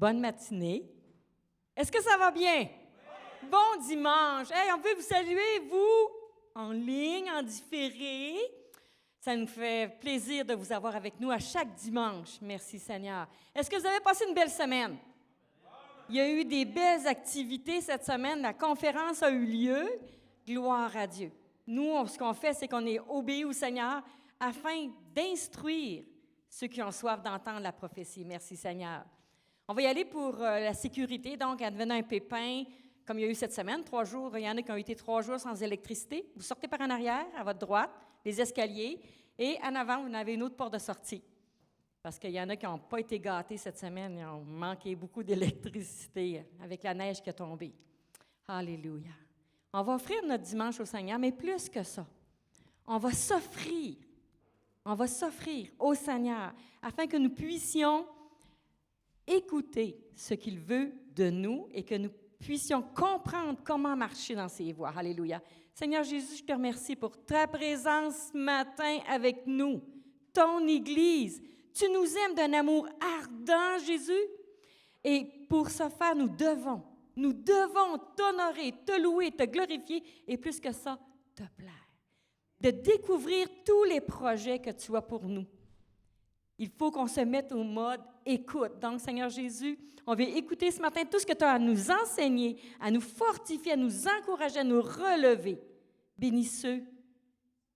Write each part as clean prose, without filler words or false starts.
Bonne matinée. Est-ce que ça va bien? Oui. Bon dimanche. Hey, on veut vous saluer, vous, en ligne, en différé. Ça nous fait plaisir de vous avoir avec nous à chaque dimanche. Merci Seigneur. Est-ce que vous avez passé une belle semaine? Il y a eu des belles activités cette semaine. La conférence a eu lieu. Gloire à Dieu. Nous, ce qu'on fait, c'est qu'on est obéis au Seigneur afin d'instruire ceux qui ont soif d'entendre la prophétie. Merci Seigneur. On va y aller pour la sécurité. Donc, advenant un pépin, comme il y a eu cette semaine, 3 jours, il y en a qui ont été 3 jours sans électricité. Vous sortez par en arrière, à votre droite, les escaliers, et en avant, vous avez une autre porte de sortie. Parce qu'il y en a qui n'ont pas été gâtés cette semaine, ils ont manqué beaucoup d'électricité avec la neige qui est tombée. Alléluia. On va offrir notre dimanche au Seigneur, mais plus que ça, on va s'offrir au Seigneur afin que nous puissions écouter ce qu'il veut de nous et que nous puissions comprendre comment marcher dans ses voies. Alléluia. Seigneur Jésus, je te remercie pour ta présence ce matin avec nous, ton Église. Tu nous aimes d'un amour ardent, Jésus. Et pour ce faire, nous devons t'honorer, te louer, te glorifier et plus que ça, te plaire. De découvrir tous les projets que tu as pour nous. Il faut qu'on se mette au mode écoute. Donc, Seigneur Jésus, on veut écouter ce matin tout ce que tu as à nous enseigner, à nous fortifier, à nous encourager, à nous relever. Bénis ceux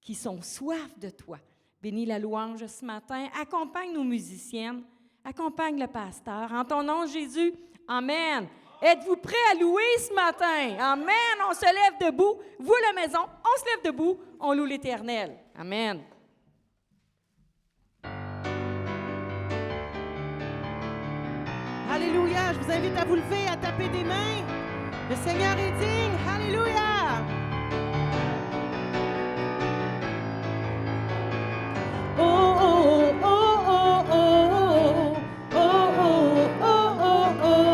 qui sont soif de toi. Bénis la louange ce matin. Accompagne nos musiciennes. Accompagne le pasteur. En ton nom, Jésus, Amen. Êtes-vous prêts à louer ce matin? Amen. On se lève debout. Vous, la maison, on se lève debout. On loue l'Éternel. Amen. Alléluia. Je vous invite à vous lever, à taper des mains. Le Seigneur est digne. Alléluia. Oh, oh, oh, oh, oh, oh, oh, oh, oh, oh, oh, oh,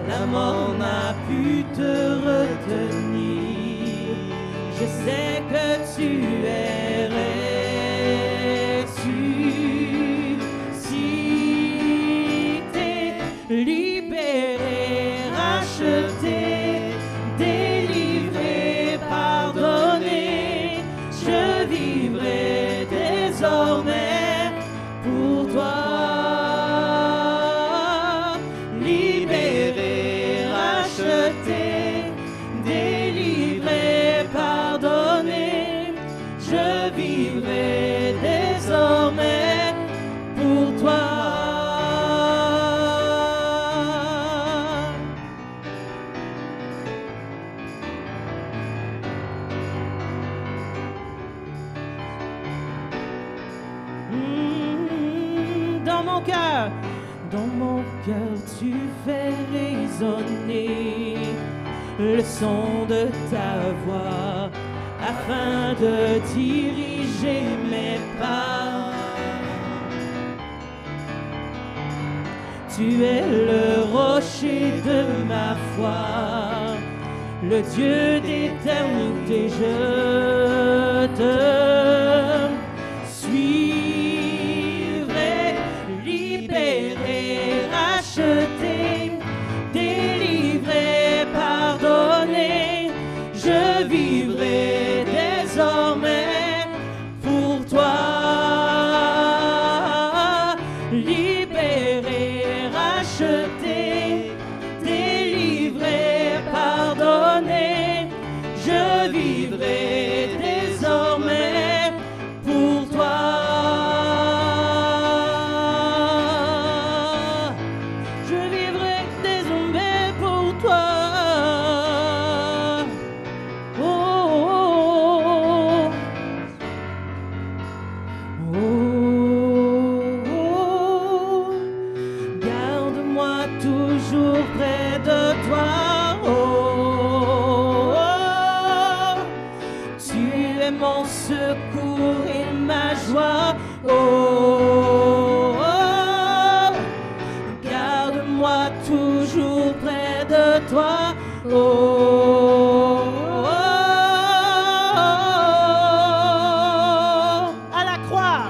La mort n'a pu te retenir. Je sais que tu es ressuscité, libéré, racheté, délivré, pardonné. Je vivrai désormais pour toi. Délivré, pardonné, je vivrai désormais pour toi. Dans mon cœur, tu fais résonner le son de ta voix afin de diriger mes pas. Tu es le rocher de ma foi, le Dieu d'éternité. Je te suivrai, libéré, racheté, délivré, pardonné, je vivrai désormais pour toi. Libéré, racheté, délivré, pardonné, je vivrai désormais pour toi. Je vivrai désormais pour toi. Oh, oh, oh, oh. toujours près de toi. Oh, oh, tu es mon secours et ma joie. Oh, oh, garde-moi toujours près de toi. Oh, oh, À la croix.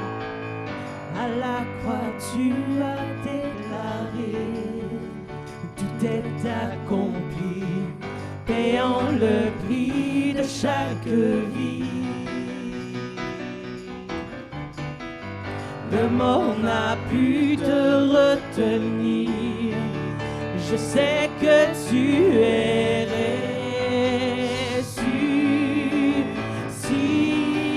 à la croix tu as déclaré, tout est accompli, payant le prix de chaque vie. Le mort n'a pu te retenir, je sais que tu es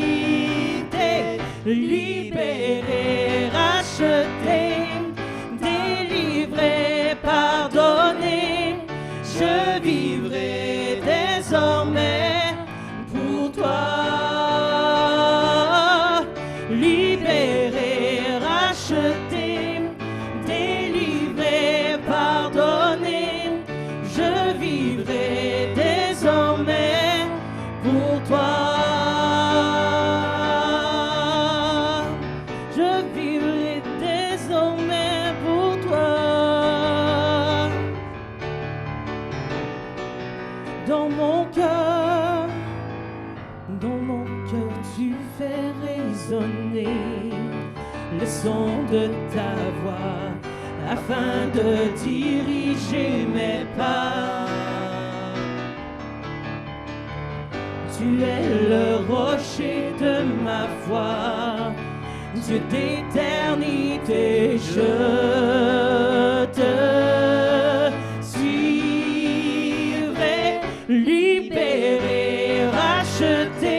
ressuscité, libéré, racheté, délivré, pardonné. Je vivrai désormais pour toi, libéré, racheté, délivré, pardonné. Je vivrai désormais pour toi. Je vivrai désormais pour toi. Dans mon cœur, tu fais résonner le son de ta voix afin de diriger mes pas. Tu es le rocher de ma foi, Dieu d'éternité, je te suivrai, libéré, racheté,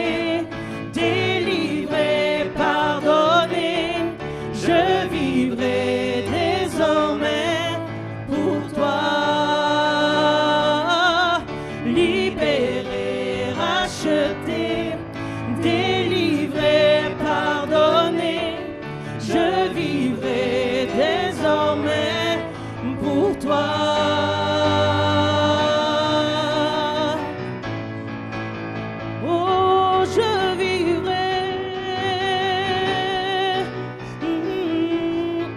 délivré, pardonné. Je vivrai désormais pour toi, libéré, racheté, délivré, pardonné. Je vivrai désormais pour toi. Oh, je vivrai.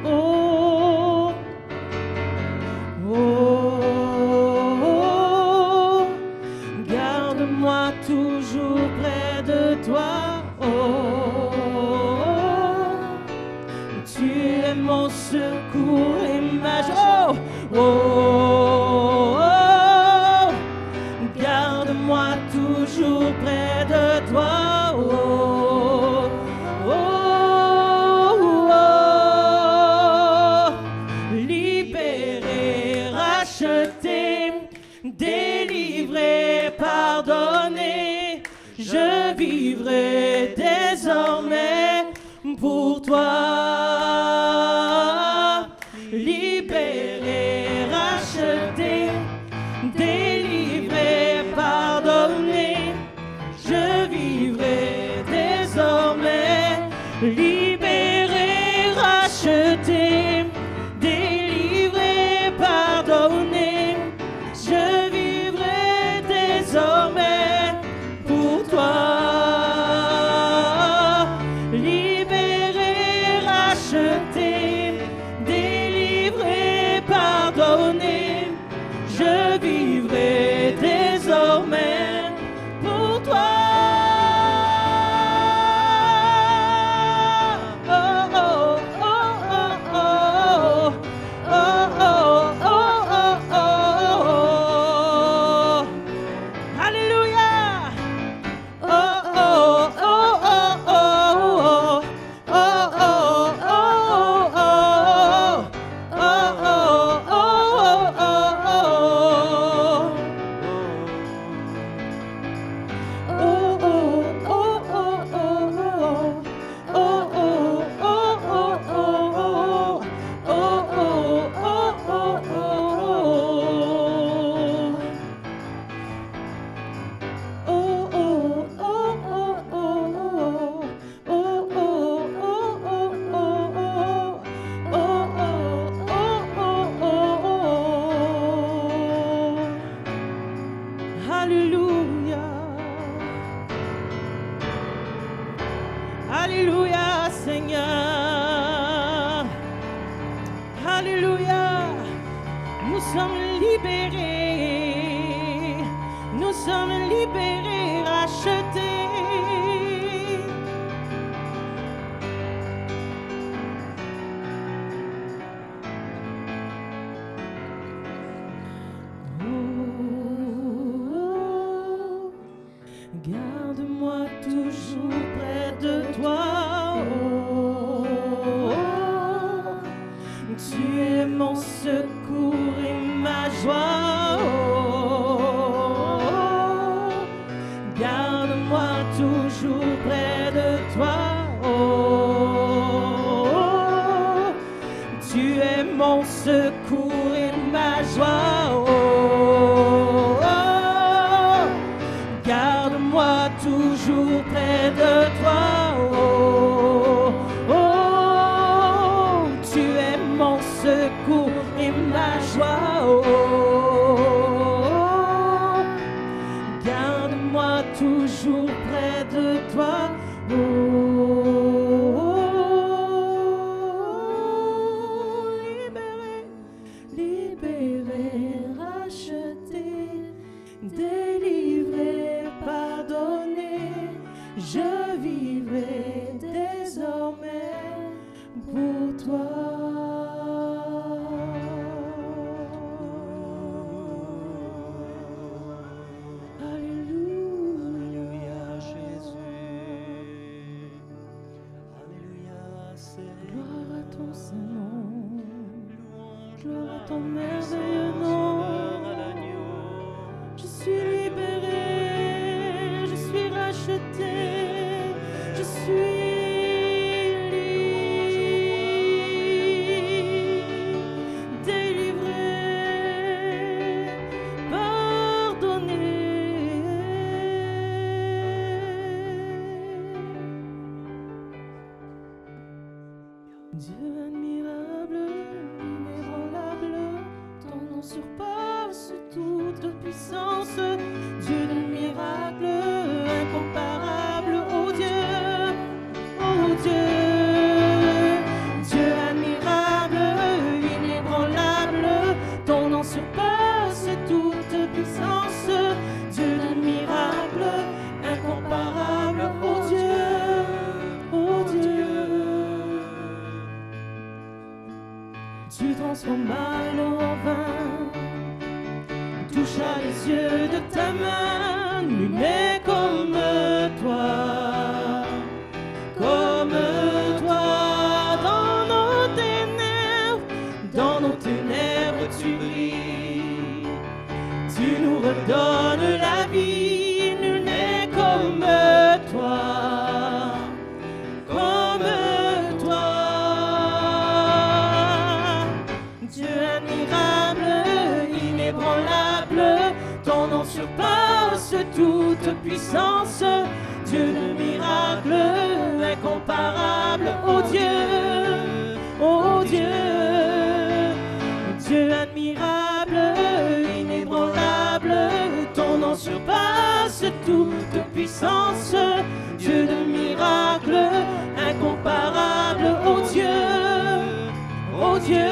Oh, oh, garde-moi toujours près de toi. Oh, tu es mon secours et ma joie. Oh, oh, garde-moi toujours près de toi. Oh, oh, oh, libéré, racheté, délivré, pardonné. Je vivrai désormais pour toi, libéré, racheté, délivré, pardonné. Je vivrai désormais, libéré, racheté, délivré, pardonné. Je vivrai désormais pour toi, libéré, racheté, libérés, nous sommes libérés, rachetés. Oh, garde-moi toujours près de toi. Tu es mon secours et ma joie. Garde-moi toujours près de toi. Tu es mon secours et ma joie. Garde-moi toujours près de toi. Tu es mon secours et ma joie. Garde-moi toujours près de toi. Libéré, libéré, racheté, délivré, pardonné, je vivrai désormais pour toi. Alléluia, Jésus. Alléluia, Seigneur. Gloire à ton Saint-Nom. Gloire à ton merveilleux nom. Je suis libéré, je suis racheté, je suis Dieu admirable, inébranlable, ton nom surpasse toute puissance. Dieu de miracle, incomparable, oh Dieu, oh Dieu. Dieu admirable, inébranlable, ton nom surpasse toute puissance. Dieu de miracle, incomparable, oh Dieu, oh Dieu. Tu transformes mal en vin, toucha les yeux de ta main, nul n'est comme toi, comme toi. Dans nos ténèbres tu brilles, tu nous redonnes la vie, nul n'est comme toi. Ton nom surpasse toute puissance, Dieu de miracle, incomparable, oh Dieu, oh Dieu. Dieu admirable, inébranlable, ton nom surpasse toute puissance, Dieu de miracle, incomparable, oh Dieu, oh Dieu.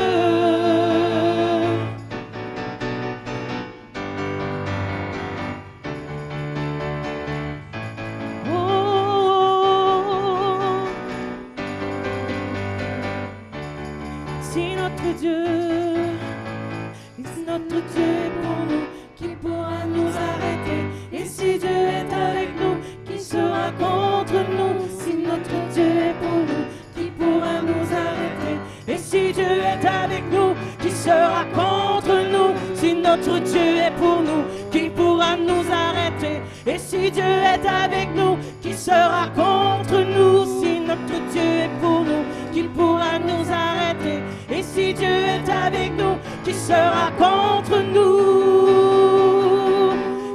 Notre Dieu est pour nous, qui pourra nous arrêter? Et si Dieu est avec nous, qui sera contre nous? Si notre Dieu est pour nous, qui pourra nous arrêter? Et si Dieu est avec nous, qui sera contre nous? Si notre Dieu est pour nous, qui pourra nous arrêter? Et si Dieu est avec nous, qui sera contre nous? Si notre Dieu est pour nous, qui pourra nous arrêter? Et si Dieu est avec nous, qui sera contre nous?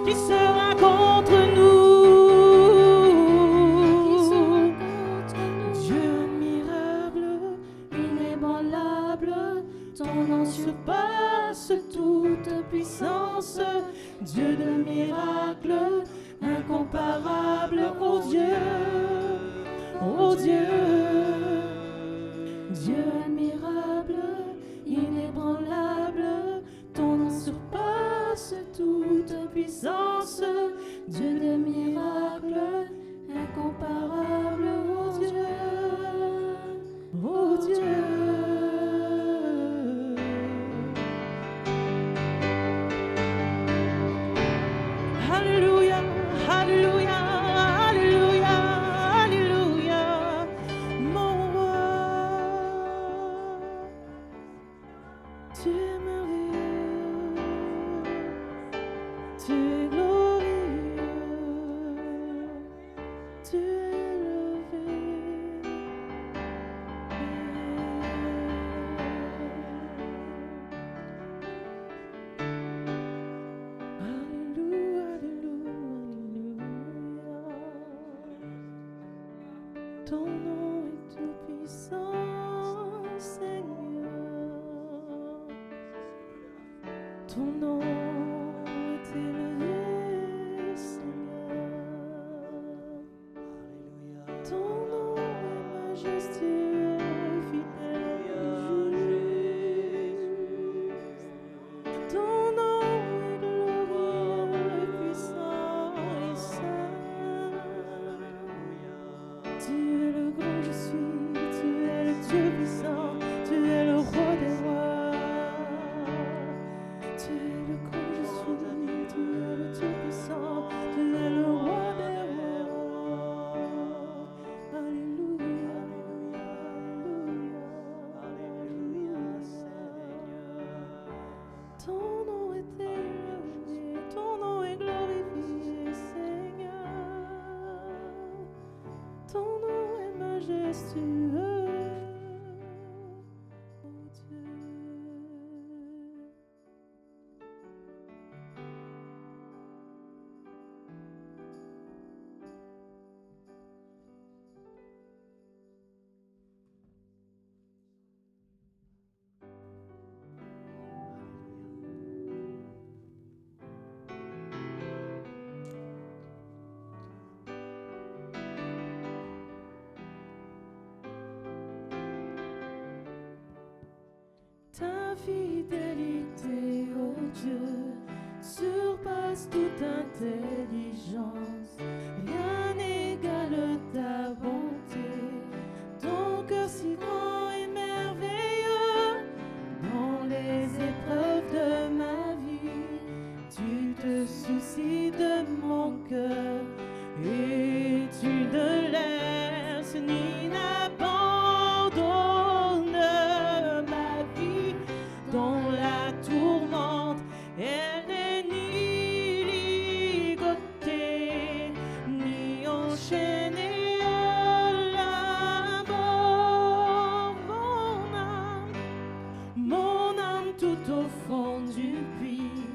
Qui sera contre nous? Dieu admirable, inébranlable, ton nom surpasse toute puissance. Dieu de miracle, incomparable, oh Dieu, oh Dieu. Dieu admirable, inébranlable, ton nom surpasse de puissance, Dieu de miracles, incomparable, oh Dieu, oh Dieu. Alléluia, alléluia, alléluia, alléluia, mon roi. Tu es merveilleux, tu es glorieux, tu es élevé. Alléluia, alléluia, alléluia. Ton nom est tout puissant, Seigneur. Ton nom est élevé, Seigneur. Ton nom est majestueux, fidèle et juste. Ton nom est glorieux, puissant et saint. Tu es le grand je suis, tu es le Dieu puissant, tu es le roi des rois. Tu es le grand je suis, tu es le Dieu puissant, tu es le roi des rois. Alléluia, alléluia, Seigneur. Ton nom est élevé, ton nom est glorifié, Seigneur. Ton nom est majestueux, oh Dieu. Ta fidélité, ô Dieu, surpasse toute intelligence. Rien n'égale ta bonté. Ton cœur si grand et merveilleux. Dans les épreuves de ma vie, tu te soucies de mon cœur et tu ne laisses ni n'abandonnes ma vie dans la tourmente. Elle n'est ni ligotée, ni enchaînée à la mort. Mon âme tout au fond du puits,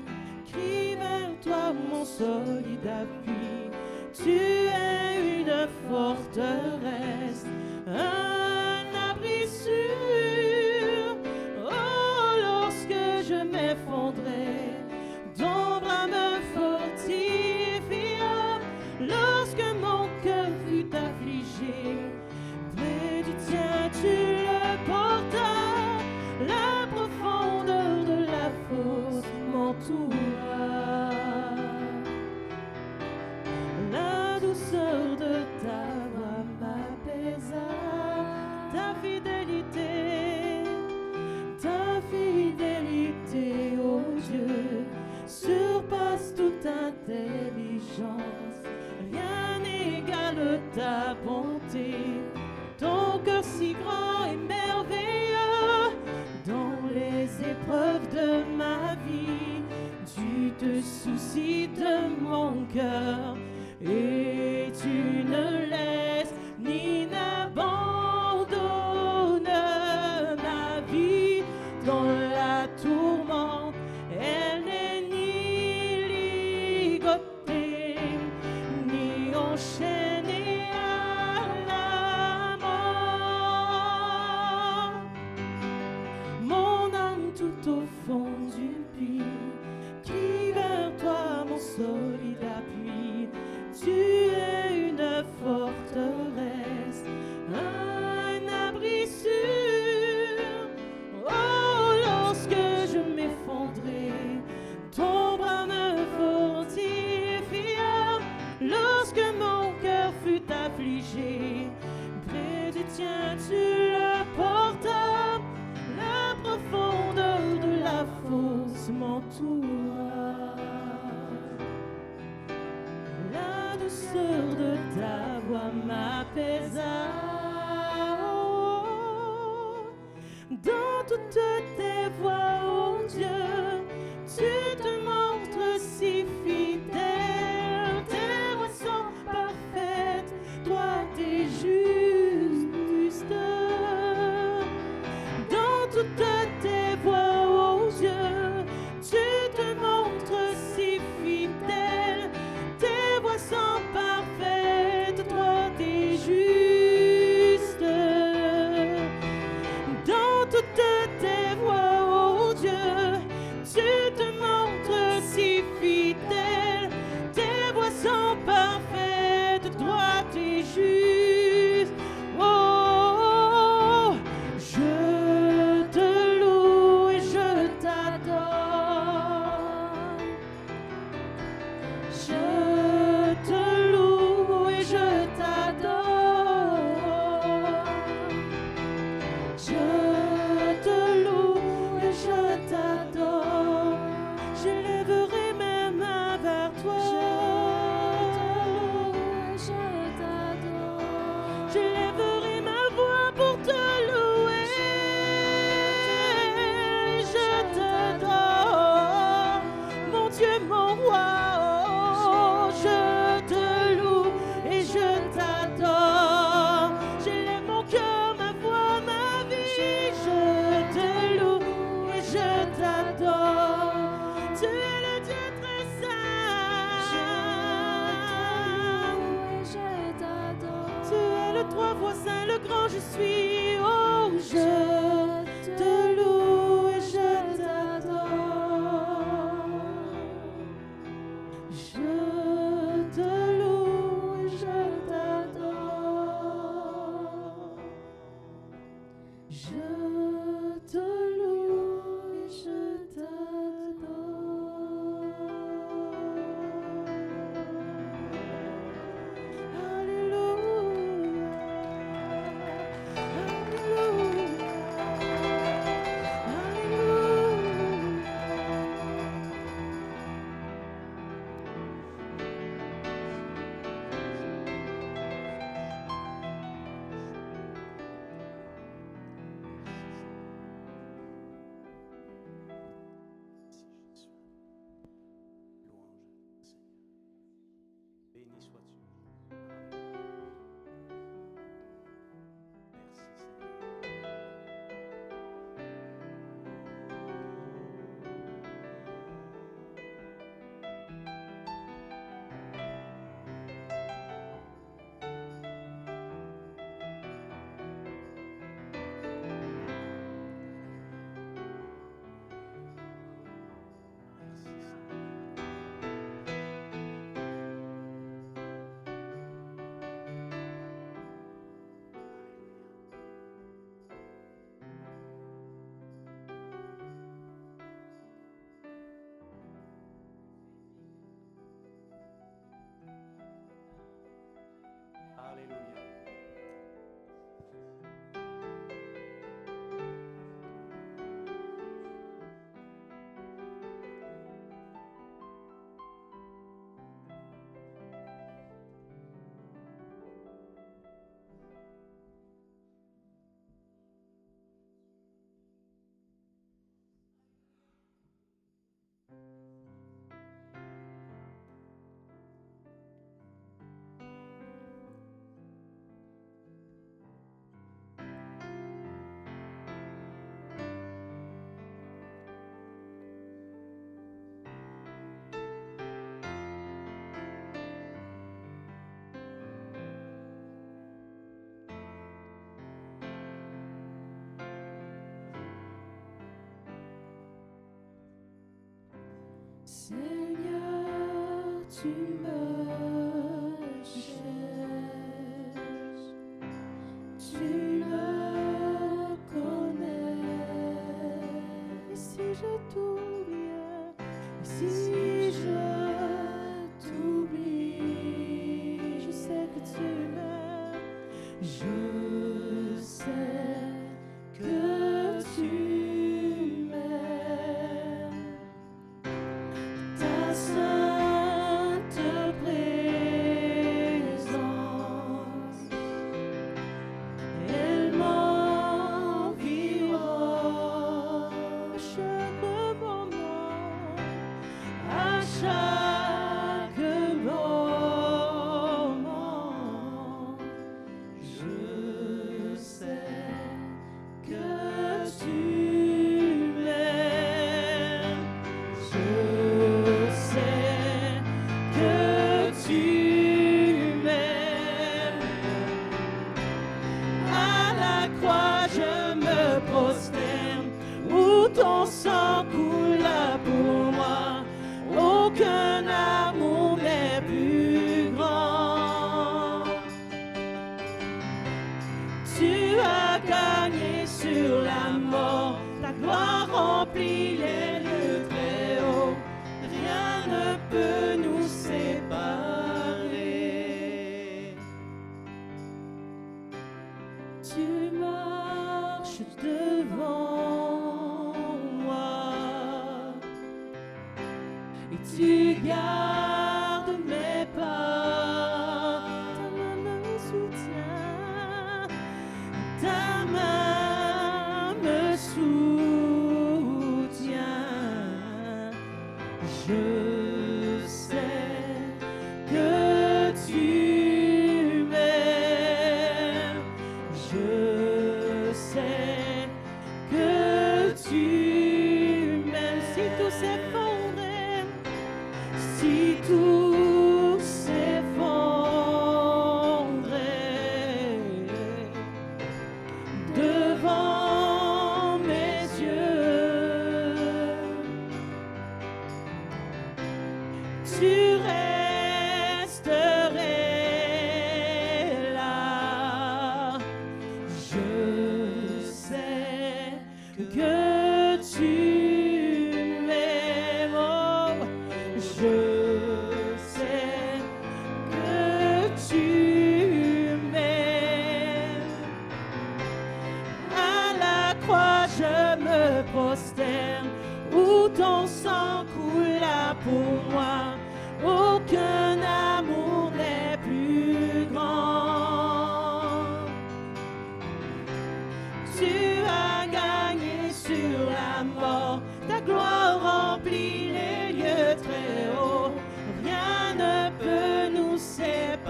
crie vers toi mon solide appui. Tu es une forteresse, un abri sûr. Oh, lorsque je m'effondrais, ton bras me fortifia. Lorsque mon cœur fut affligé, près du tien tu le portas. La profondeur de la fosse m'entoura. La douceur de ta voix m'apaisa. Ta fidélité, ô Dieu, surpasse toute intelligence. Rien n'égale ta bonté. Ton cœur si grand et merveilleux. Dans les épreuves de ma vie, tu te soucies de mon cœur et tu ne laisses ni n'abandonnes ma vie dans la tourmente. Elle n'est ni ligotée, ni enchaînée à la mort. Mon âme tout au fond du puits, crie vers toi mon solide appui. Tu es une forteresse, m'entoura. La douceur de ta voix m'apaisa. Dans toutes tes voies, oh Dieu, tu te montres si fidèle. Tes voies sont parfaites, droites et justes. Dans toutes tes voies, oh Dieu, tu te montres si fidèle. Tes voies sont parfaites, droites et justes. Dans toutes tes voies, oh Dieu, tu te montres si fidèle. Tes voies sont parfaites, droites et justes. Oh, je te loue et je t'adore. Je te loue et je t'adore. Je te loue et je t'adore. Je lèverai mes mains vers toi. Je lèverai ma voix pour te louer. Je t'adore, mon Dieu, mon roi. Oh, je te loue et je t'adore. J'élève mon cœur, ma voix, ma vie. Je te loue et je t'adore. Tu es le Dieu très saint. Tu es le trois fois saint, le grand je suis. Oh, je te loue et je t'adore. Je te loue et je t'adore. Je te loue et je t'adore. Alléluia. Alléluia. Alléluia. Béni sois-tu. Alléluia. Merci Seigneur. Merci Seigneur. Alléluia. Seigneur, tu me cherches, tu me connais. Et si je t'oublie, et si je t'oublie, je sais que tu m'aimes, je sais que tu m'aimes. et tu gardes mes pas. Ta main me soutient, ta main me soutient. Je sais que tu m'aimes. Je sais que tu m'aimes. Si tout s'effondrait, si tout s'effondrait devant mes yeux, tu resterais là. Je sais que tu m'aimes. Oh, je sais que tu m'aimes. À la croix je me prosterne, où ton sang coula pour moi. Aucun amour n'est plus grand. Tu as gagné sur la mort, ta gloire remplit les lieux très hauts. Rien ne peut nous séparer.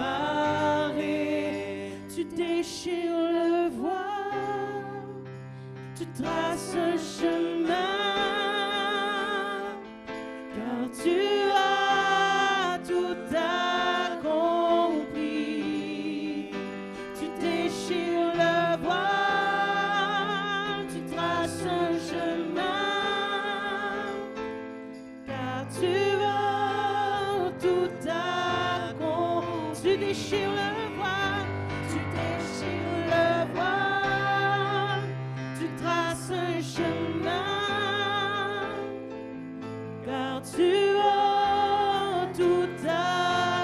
Tu déchires le voile, tu traces un chemin, car tu as tout accompli. Tu déchires le voile, tu traces un chemin, car tu as tout accompli. Tu déchires le voile, tu déchires le voile, tu traces un chemin, car tu as tout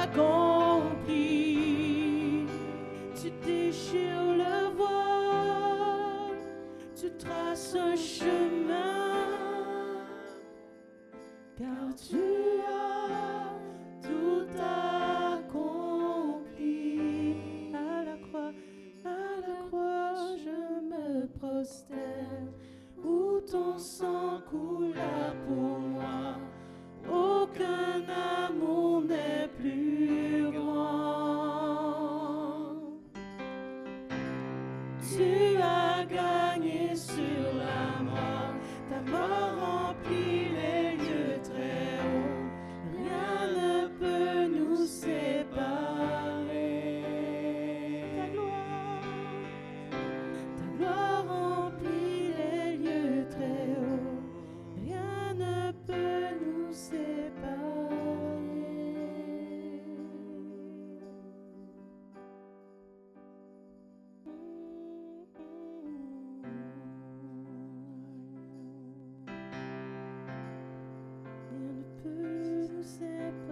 accompli. Tu déchires le voile, tu traces un chemin, car tu as tout accompli. À la croix, je me prosterne, où ton sang coula pour moi. Aucun amour n'est plus grand. Tu as gagné sur la mort, ta mort remplit les lieux très hauts. Rien ne peut nous séparer. Ta gloire remplit les lieux très hauts. Rien ne peut nous séparer. Rien ne peut nous séparer.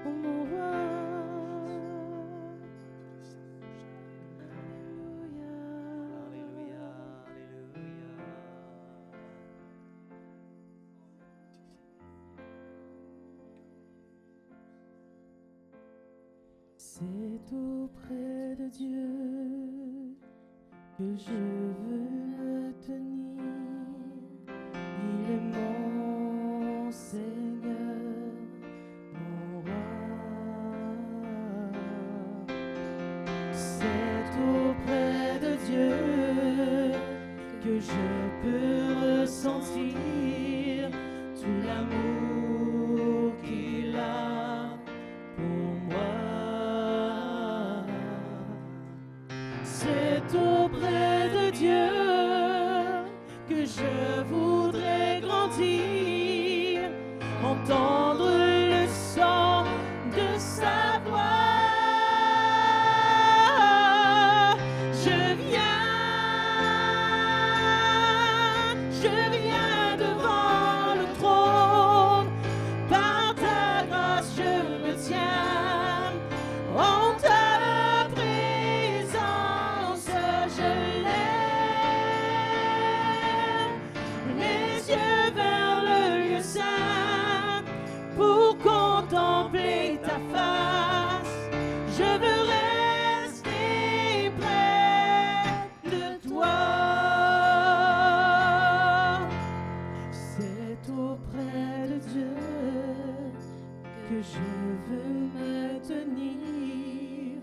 Oh mon roi. Alléluia. Alléluia, Alléluia. C'est auprès de Dieu que je veux me tenir. Il est mon Seigneur, mon roi. C'est auprès de Dieu que je peux ressentir tout l'amour qu'il a pour moi. C'est auprès de Dieu que je voudrais grandir, entendre le son de sa voix. Je viens devant le trône, par ta grâce je me tiens, en ta présence je l'aime. Les yeux je veux me tenir.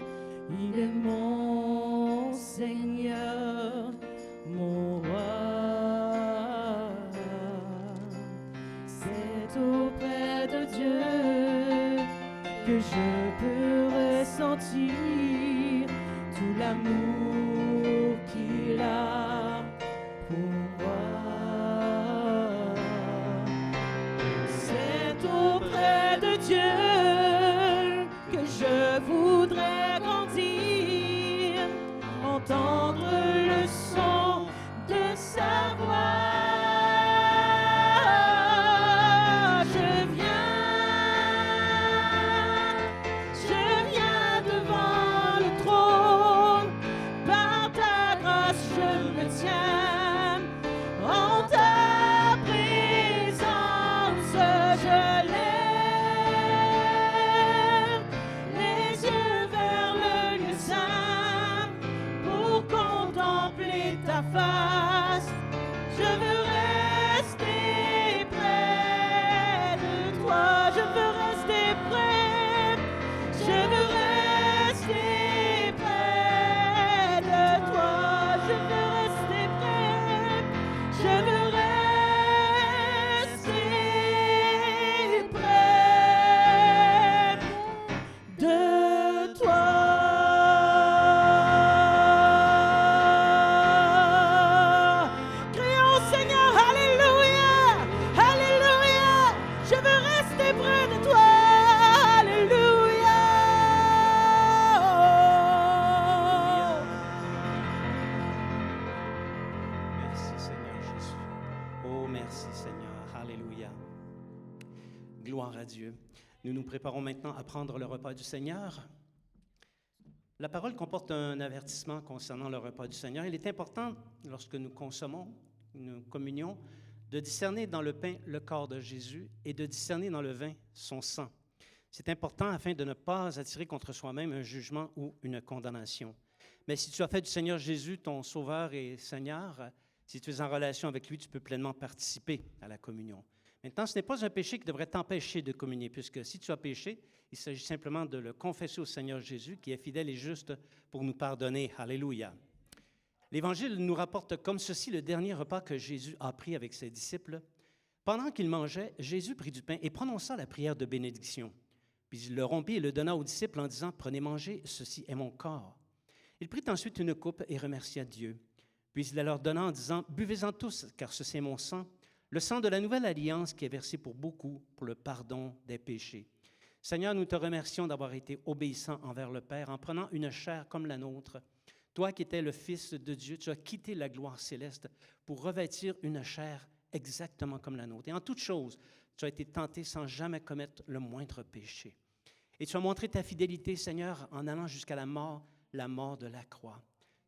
Il est mon Seigneur, mon roi. C'est auprès de Dieu que je peux ressentir tout l'amour qu'il a pour moi. C'est auprès de Dieu que je voudrais grandir, entendre le son de sa voix. Je viens devant le trône, par ta grâce je me tiens, en ta présence je lève les yeux vers le lieu saint pour contempler ta face. Je veux rester près de toi, je veux rester près, je veux rester près de toi, je veux rester près, je veux rester près de toi. Crions au Seigneur, Alléluia, Alléluia, je veux rester près de toi, Alléluia. Merci Seigneur Jésus. Oh, merci Seigneur. Alléluia. Gloire à Dieu. Nous nous préparons maintenant à prendre le repas du Seigneur. La parole comporte un avertissement concernant le repas du Seigneur. Il est important, lorsque nous consommons une communion, de discerner dans le pain le corps de Jésus et de discerner dans le vin son sang. C'est important afin de ne pas attirer contre soi-même un jugement ou une condamnation. Mais si tu as fait du Seigneur Jésus ton Sauveur et Seigneur, si tu es en relation avec lui, tu peux pleinement participer à la communion. Maintenant, ce n'est pas un péché qui devrait t'empêcher de communier, puisque si tu as péché, il s'agit simplement de le confesser au Seigneur Jésus, qui est fidèle et juste pour nous pardonner. Alléluia. L'Évangile nous rapporte comme ceci le dernier repas que Jésus a pris avec ses disciples. Pendant qu'il mangeait, Jésus prit du pain et prononça la prière de bénédiction. Puis il le rompit et le donna aux disciples en disant, « Prenez, mangez, ceci est mon corps. » Il prit ensuite une coupe et remercia Dieu. Puis il la leur donna en disant, « Buvez-en tous, car ceci est mon sang, le sang de la nouvelle alliance qui est versé pour beaucoup pour le pardon des péchés. » Seigneur, nous te remercions d'avoir été obéissant envers le Père en prenant une chair comme la nôtre. Toi qui étais le Fils de Dieu, tu as quitté la gloire céleste pour revêtir une chair exactement comme la nôtre. Et en toute chose, tu as été tenté sans jamais commettre le moindre péché. Et tu as montré ta fidélité, Seigneur, en allant jusqu'à la mort de la croix.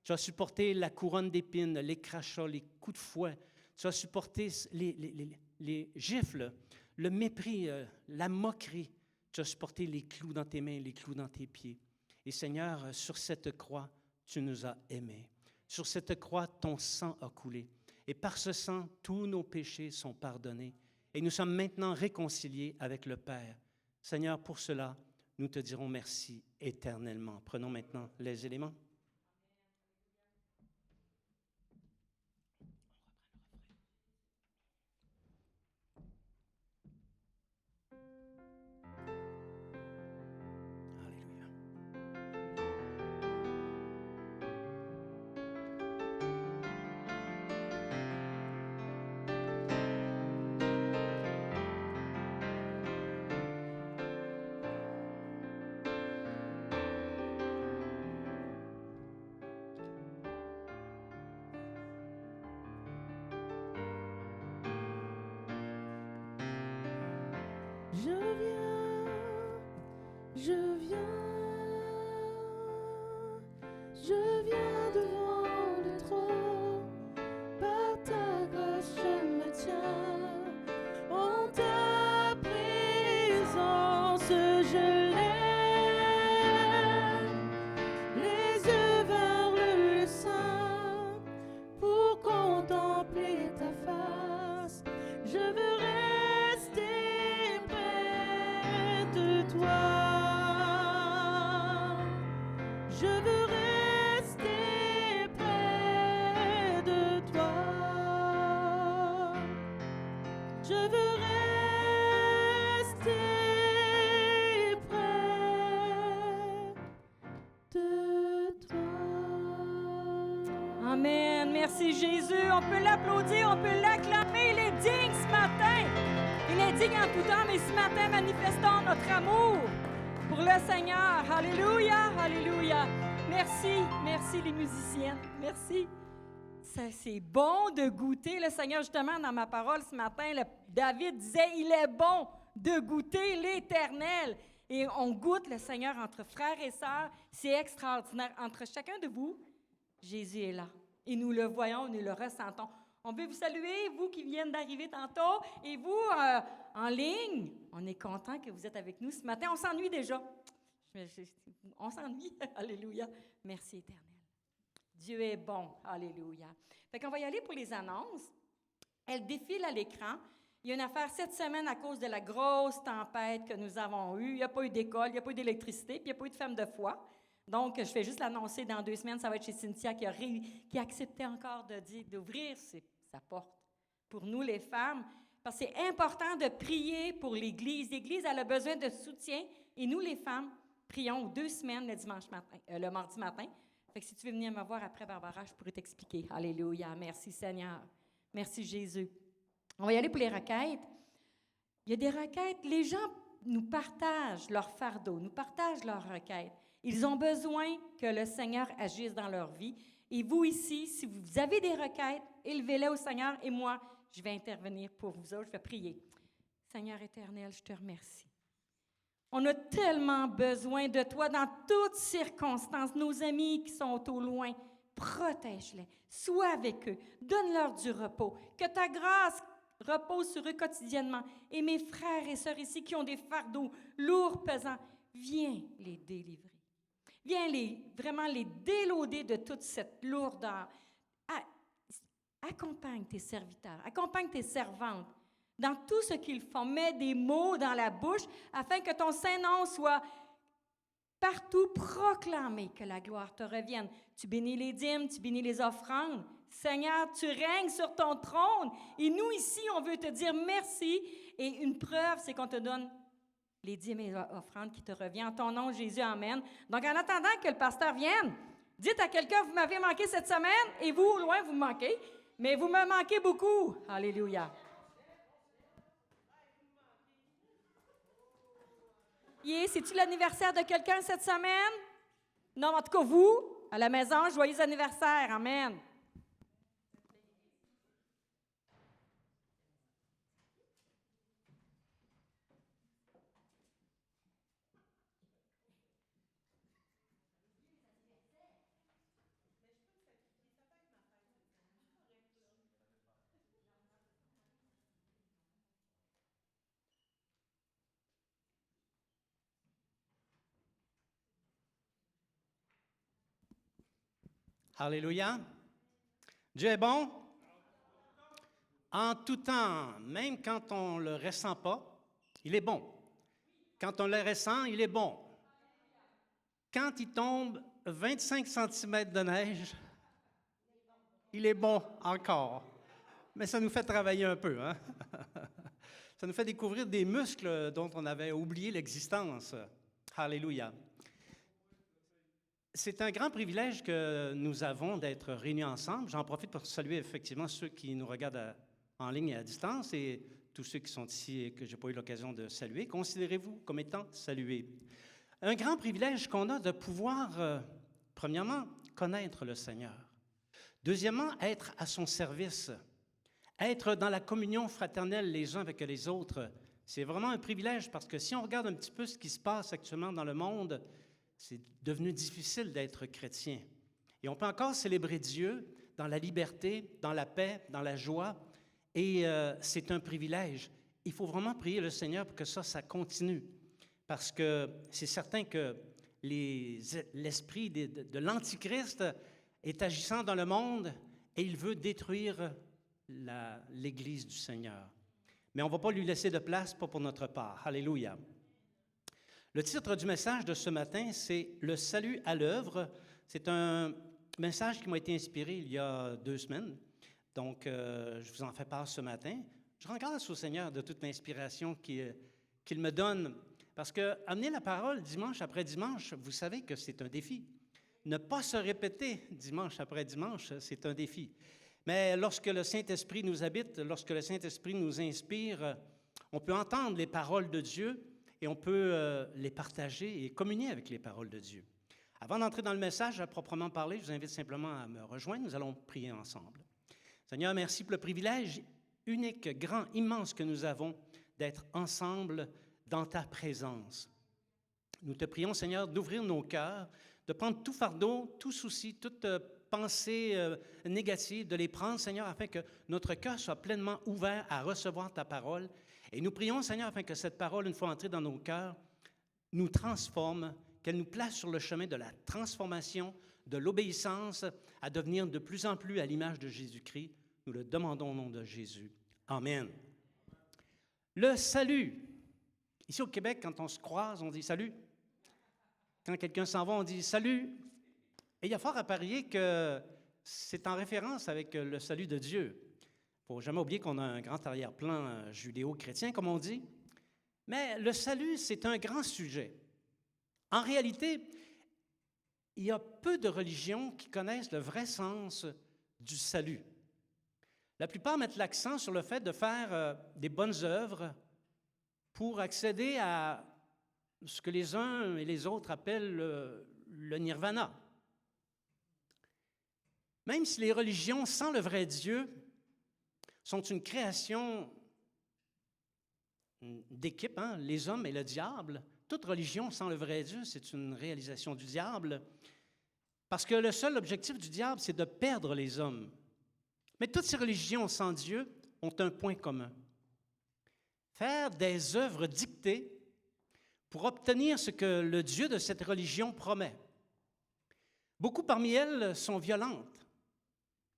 Tu as supporté la couronne d'épines, les crachats, les coups de fouet. Tu as supporté les gifles, le mépris, la moquerie. Tu as supporté les clous dans tes mains, les clous dans tes pieds. Et Seigneur, sur cette croix, tu nous as aimés. Sur cette croix, ton sang a coulé. Et par ce sang, tous nos péchés sont pardonnés. Et nous sommes maintenant réconciliés avec le Père. Seigneur, pour cela, nous te dirons merci éternellement. Prenons maintenant les éléments. Je viens devant le trône, par ta grâce je me tiens, en ta présence je lève les yeux vers le sein pour contempler ta face. Je veux rester près Je veux rester près de toi. Amen. Merci Jésus. On peut l'applaudir, on peut l'acclamer. Il est digne ce matin. Il est digne en tout temps, mais ce matin, manifestons notre amour pour le Seigneur. Alléluia, alléluia. Merci, merci les musiciennes. Merci. C'est bon de goûter le Seigneur. Justement, dans ma parole ce matin, David disait, il est bon de goûter l'Éternel. Et on goûte le Seigneur entre frères et sœurs. C'est extraordinaire. Entre chacun de vous, Jésus est là. Et nous le voyons, nous le ressentons. On veut vous saluer, vous qui viennent d'arriver tantôt, et vous en ligne. On est content que vous êtes avec nous ce matin. On s'ennuie déjà. On s'ennuie. Alléluia. Merci, Éternel. Dieu est bon. Alléluia. Fait qu'on va y aller pour les annonces. Elles défilent à l'écran. Il y a une affaire cette semaine à cause de la grosse tempête que nous avons eue. Il n'y a pas eu d'école, il n'y a pas eu d'électricité, puis il n'y a pas eu de femme de foi. Donc, je vais juste l'annoncer dans 2 semaines. Ça va être chez Cynthia qui a accepté encore d'ouvrir sa porte pour nous, les femmes. Parce que c'est important de prier pour l'Église. L'Église, elle a besoin de soutien. Et nous, les femmes, prions 2 semaines le mardi matin. Fait que si tu veux venir me voir après, Barbara, je pourrais t'expliquer. Alléluia. Merci, Seigneur. Merci, Jésus. On va y aller pour les requêtes. Il y a des requêtes. Les gens nous partagent leur fardeau, nous partagent leurs requêtes. Ils ont besoin que le Seigneur agisse dans leur vie. Et vous ici, si vous avez des requêtes, élevez-les au Seigneur et moi, je vais intervenir pour vous autres. Je vais prier. Seigneur éternel, je te remercie. On a tellement besoin de toi dans toutes circonstances. Nos amis qui sont au loin, protège-les. Sois avec eux. Donne-leur du repos. Que ta grâce repose sur eux quotidiennement. Et mes frères et sœurs ici qui ont des fardeaux lourds, pesants, viens les délivrer. Viens vraiment les déloader de toute cette lourdeur. Accompagne tes serviteurs, accompagne tes servantes dans tout ce qu'ils font. Mets des mots dans la bouche afin que ton Saint-Nom soit partout proclamé, que la gloire te revienne. Tu bénis les dîmes, tu bénis les offrandes. Seigneur, tu règnes sur ton trône. Et nous, ici, on veut te dire merci. Et une preuve, c'est qu'on te donne les dîmes et les offrandes qui te reviennent. En ton nom, Jésus, amen. Donc, en attendant que le pasteur vienne, dites à quelqu'un, vous m'avez manqué cette semaine, et vous, au loin, vous me manquez, mais vous me manquez beaucoup. Alléluia. C'est-tu l'anniversaire de quelqu'un cette semaine? Non, en tout cas, vous, à la maison, joyeux anniversaire. Amen. Alléluia. Dieu est bon. En tout temps, même quand on ne le ressent pas, il est bon. Quand on le ressent, il est bon. Quand il tombe 25 cm de neige, il est bon encore. Mais ça nous fait travailler un peu, hein? Ça nous fait découvrir des muscles dont on avait oublié l'existence. Alléluia. C'est un grand privilège que nous avons d'être réunis ensemble. J'en profite pour saluer effectivement ceux qui nous regardent en ligne et à distance et tous ceux qui sont ici et que je n'ai pas eu l'occasion de saluer. Considérez-vous comme étant salués. Un grand privilège qu'on a de pouvoir, premièrement, connaître le Seigneur. Deuxièmement, être à son service. Être dans la communion fraternelle les uns avec les autres. C'est vraiment un privilège parce que si on regarde un petit peu ce qui se passe actuellement dans le monde, c'est devenu difficile d'être chrétien. Et on peut encore célébrer Dieu dans la liberté, dans la paix, dans la joie. Et c'est un privilège. Il faut vraiment prier le Seigneur pour que ça continue. Parce que c'est certain que l'esprit de l'Antichrist est agissant dans le monde et il veut détruire l'Église du Seigneur. Mais on ne va pas lui laisser de place, pas pour notre part. Alléluia. Le titre du message de ce matin, c'est « Le salut à l'œuvre ». C'est un message qui m'a été inspiré il y a 2 semaines. Donc, je vous en fais part ce matin. Je rends grâce au Seigneur de toute l'inspiration qu'il me donne, parce que amener la parole dimanche après dimanche, vous savez que c'est un défi. Ne pas se répéter dimanche après dimanche, c'est un défi. Mais lorsque le Saint-Esprit nous habite, lorsque le Saint-Esprit nous inspire, on peut entendre les paroles de Dieu et on peut les partager et communier avec les paroles de Dieu. Avant d'entrer dans le message à proprement parler, je vous invite simplement à me rejoindre. Nous allons prier ensemble. Seigneur, merci pour le privilège unique, grand, immense que nous avons d'être ensemble dans ta présence. Nous te prions, Seigneur, d'ouvrir nos cœurs, de prendre tout fardeau, tout souci, toute pensée négative, de les prendre, Seigneur, afin que notre cœur soit pleinement ouvert à recevoir ta parole. Et nous prions, Seigneur, afin que cette parole, une fois entrée dans nos cœurs, nous transforme, qu'elle nous place sur le chemin de la transformation, de l'obéissance, à devenir de plus en plus à l'image de Jésus-Christ. Nous le demandons au nom de Jésus. Amen. Le salut. Ici au Québec, quand on se croise, on dit salut. Quand quelqu'un s'en va, on dit salut. Et il y a fort à parier que c'est en référence avec le salut de Dieu. Il ne faut jamais oublier qu'on a un grand arrière-plan judéo-chrétien, comme on dit. Mais le salut, c'est un grand sujet. En réalité, il y a peu de religions qui connaissent le vrai sens du salut. La plupart mettent l'accent sur le fait de faire des bonnes œuvres pour accéder à ce que les uns et les autres appellent le nirvana. Même si les religions sans le vrai Dieu sont une création d'équipe, les hommes et le diable, toute religion sans le vrai Dieu, c'est une réalisation du diable, parce que le seul objectif du diable, c'est de perdre les hommes. Mais toutes ces religions sans Dieu ont un point commun. Faire des œuvres dictées pour obtenir ce que le Dieu de cette religion promet. Beaucoup parmi elles sont violentes.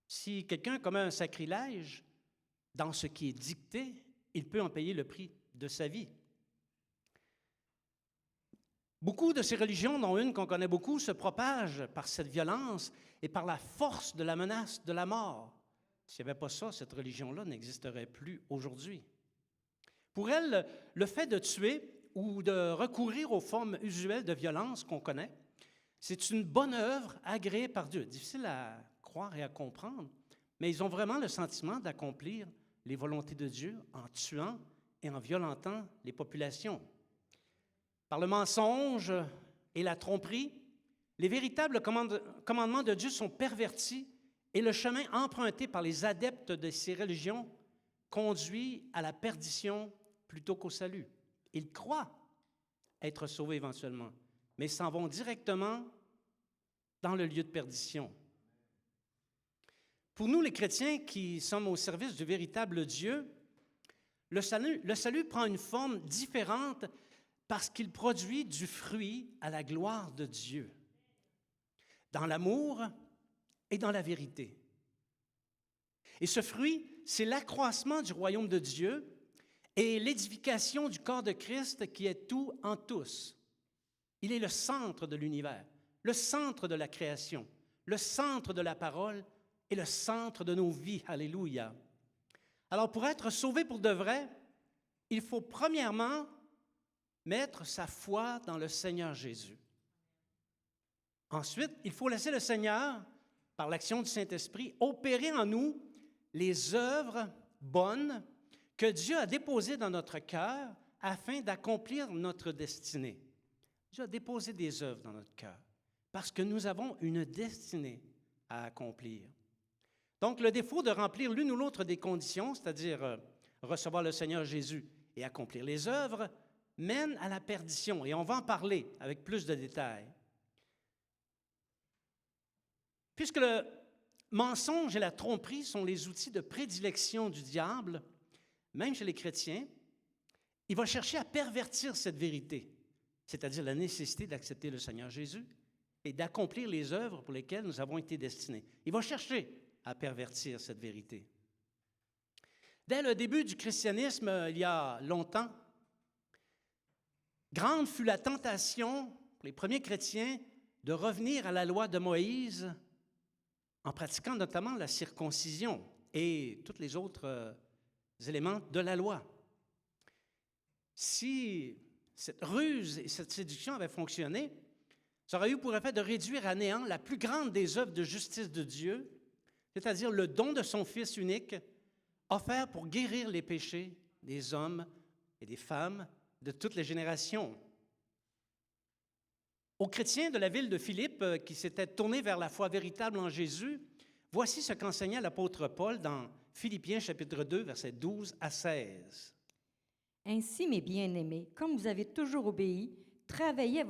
Si quelqu'un commet un sacrilège dans ce qui est dicté, il peut en payer le prix de sa vie. Beaucoup de ces religions, dont une qu'on connaît beaucoup, se propagent par cette violence et par la force de la menace de la mort. S'il n'y avait pas ça, cette religion-là n'existerait plus aujourd'hui. Pour elle, le fait de tuer ou de recourir aux formes usuelles de violence qu'on connaît, c'est une bonne œuvre agréée par Dieu. Difficile à croire et à comprendre, mais ils ont vraiment le sentiment d'accomplir les volontés de Dieu en tuant et en violentant les populations. Par le mensonge et la tromperie, les véritables commandements de Dieu sont pervertis et le chemin emprunté par les adeptes de ces religions conduit à la perdition plutôt qu'au salut. Ils croient être sauvés éventuellement, mais s'en vont directement dans le lieu de perdition. Pour nous, les chrétiens qui sommes au service du véritable Dieu, le salut prend une forme différente parce qu'il produit du fruit à la gloire de Dieu, dans l'amour et dans la vérité. Et ce fruit, c'est l'accroissement du royaume de Dieu et l'édification du corps de Christ qui est tout en tous. Il est le centre de l'univers, le centre de la création, le centre de la parole et le centre de nos vies. Alléluia. Alors, pour être sauvé pour de vrai, il faut premièrement mettre sa foi dans le Seigneur Jésus. Ensuite, il faut laisser le Seigneur, par l'action du Saint-Esprit, opérer en nous les œuvres bonnes que Dieu a déposées dans notre cœur afin d'accomplir notre destinée. Dieu a déposé des œuvres dans notre cœur parce que nous avons une destinée à accomplir. Donc, le défaut de remplir l'une ou l'autre des conditions, c'est-à-dire recevoir le Seigneur Jésus et accomplir les œuvres, mène à la perdition. Et on va en parler avec plus de détails. Puisque le mensonge et la tromperie sont les outils de prédilection du diable, même chez les chrétiens, il va chercher à pervertir cette vérité, c'est-à-dire la nécessité d'accepter le Seigneur Jésus et d'accomplir les œuvres pour lesquelles nous avons été destinés. Il va chercher à pervertir cette vérité. Dès le début du christianisme, il y a longtemps, grande fut la tentation pour les premiers chrétiens de revenir à la loi de Moïse en pratiquant notamment la circoncision et toutes les autres éléments de la loi. Si cette ruse et cette séduction avaient fonctionné, ça aurait eu pour effet de réduire à néant la plus grande des œuvres de justice de Dieu, c'est-à-dire le don de son Fils unique, offert pour guérir les péchés des hommes et des femmes de toutes les générations. Aux chrétiens de la ville de Philippe qui s'étaient tournés vers la foi véritable en Jésus, voici ce qu'enseignait l'apôtre Paul dans Philippiens chapitre 2, versets 12 à 16. « Ainsi, mes bien-aimés, comme vous avez toujours obéi, travaillez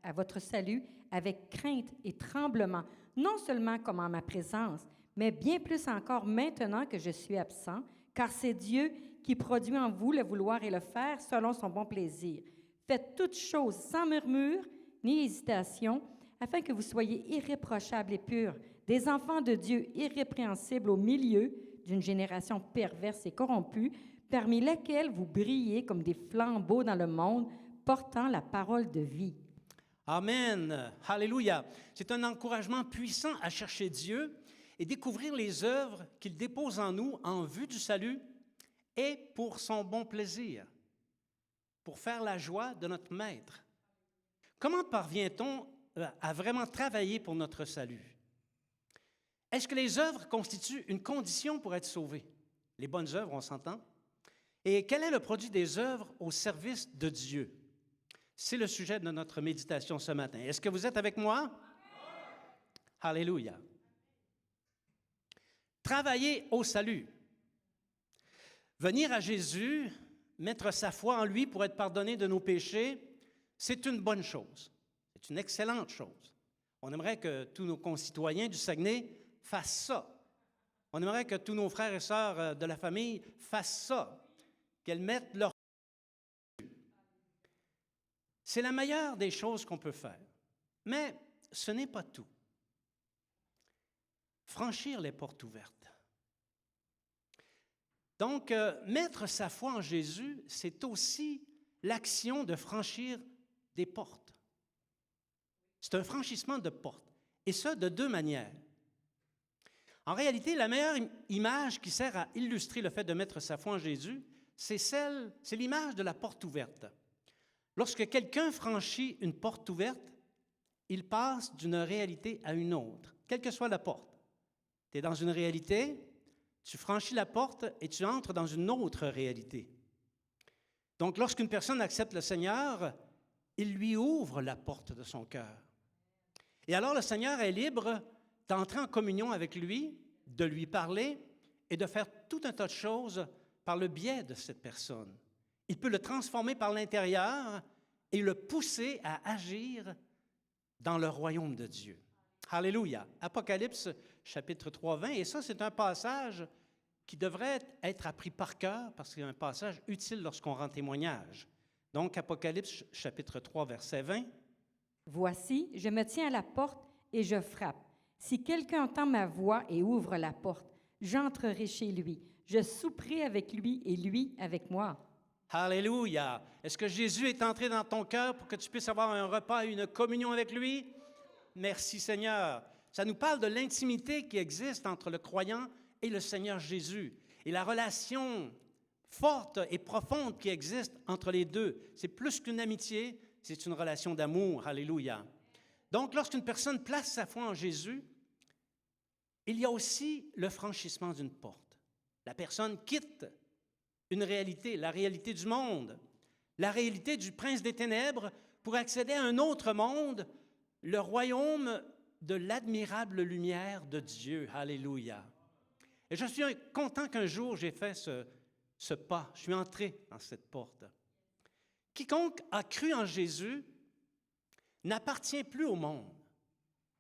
à votre salut avec crainte et tremblement, non seulement comme en ma présence, mais bien plus encore maintenant que je suis absent, car c'est Dieu qui produit en vous le vouloir et le faire selon son bon plaisir. Faites toutes choses sans murmure ni hésitation, afin que vous soyez irréprochables et purs, des enfants de Dieu irrépréhensibles au milieu d'une génération perverse et corrompue, parmi laquelle vous brillez comme des flambeaux dans le monde, portant la parole de vie. » Amen. Alléluia. C'est un encouragement puissant à chercher Dieu et découvrir les œuvres qu'il dépose en nous en vue du salut et pour son bon plaisir, pour faire la joie de notre Maître. Comment parvient-on à vraiment travailler pour notre salut? Est-ce que les œuvres constituent une condition pour être sauvé? Les bonnes œuvres, on s'entend? Et quel est le produit des œuvres au service de Dieu? C'est le sujet de notre méditation ce matin. Est-ce que vous êtes avec moi? Alléluia. Travailler au salut. Venir à Jésus, mettre sa foi en lui pour être pardonné de nos péchés, c'est une bonne chose. C'est une excellente chose. On aimerait que tous nos concitoyens du Saguenay fassent ça. On aimerait que tous nos frères et sœurs de la famille fassent ça, qu'elles mettent leur... C'est la meilleure des choses qu'on peut faire. Mais ce n'est pas tout. Franchir les portes ouvertes. Donc, mettre sa foi en Jésus, c'est aussi l'action de franchir des portes. C'est un franchissement de portes, et ça de deux manières. En réalité, la meilleure image qui sert à illustrer le fait de mettre sa foi en Jésus, c'est l'image de la porte ouverte. Lorsque quelqu'un franchit une porte ouverte, il passe d'une réalité à une autre, quelle que soit la porte. Tu es dans une réalité, tu franchis la porte et tu entres dans une autre réalité. Donc, lorsqu'une personne accepte le Seigneur, il lui ouvre la porte de son cœur. Et alors, le Seigneur est libre d'entrer en communion avec lui, de lui parler et de faire tout un tas de choses par le biais de cette personne. Il peut le transformer par l'intérieur et le pousser à agir dans le royaume de Dieu. Alléluia. Apocalypse, chapitre 3, 20. Et ça, c'est un passage qui devrait être appris par cœur parce que c'est un passage utile lorsqu'on rend témoignage. Donc, Apocalypse, chapitre 3, verset 20. « Voici, je me tiens à la porte et je frappe. Si quelqu'un entend ma voix et ouvre la porte, j'entrerai chez lui. Je souperai avec lui et lui avec moi. » Alléluia. Est-ce que Jésus est entré dans ton cœur pour que tu puisses avoir un repas et une communion avec lui? Merci Seigneur. Ça nous parle de l'intimité qui existe entre le croyant et le Seigneur Jésus et la relation forte et profonde qui existe entre les deux. C'est plus qu'une amitié, c'est une relation d'amour. Alléluia. Donc, lorsqu'une personne place sa foi en Jésus, il y a aussi le franchissement d'une porte. La personne quitte une réalité, la réalité du monde, la réalité du prince des ténèbres pour accéder à un autre monde, le royaume de l'admirable lumière de Dieu. Alléluia. Et je suis content qu'un jour j'ai fait ce pas, je suis entré dans cette porte. Quiconque a cru en Jésus n'appartient plus au monde.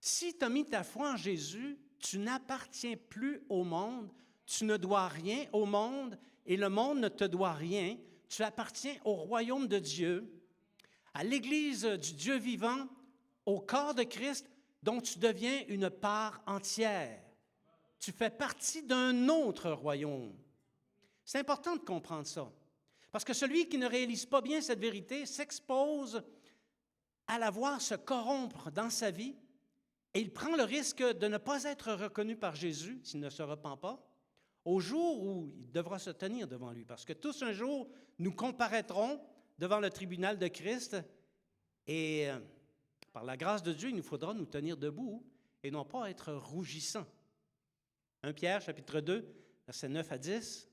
Si tu as mis ta foi en Jésus, tu n'appartiens plus au monde, tu ne dois rien au monde et le monde ne te doit rien. Tu appartiens au royaume de Dieu, à l'Église du Dieu vivant, au corps de Christ dont tu deviens une part entière. Tu fais partie d'un autre royaume. C'est important de comprendre ça, parce que celui qui ne réalise pas bien cette vérité s'expose à la voir se corrompre dans sa vie et il prend le risque de ne pas être reconnu par Jésus s'il ne se repent pas, au jour où il devra se tenir devant lui. Parce que tous un jour, nous comparaîtrons devant le tribunal de Christ et par la grâce de Dieu, il nous faudra nous tenir debout et non pas être rougissants. 1 Pierre, chapitre 2, versets 9 à 10.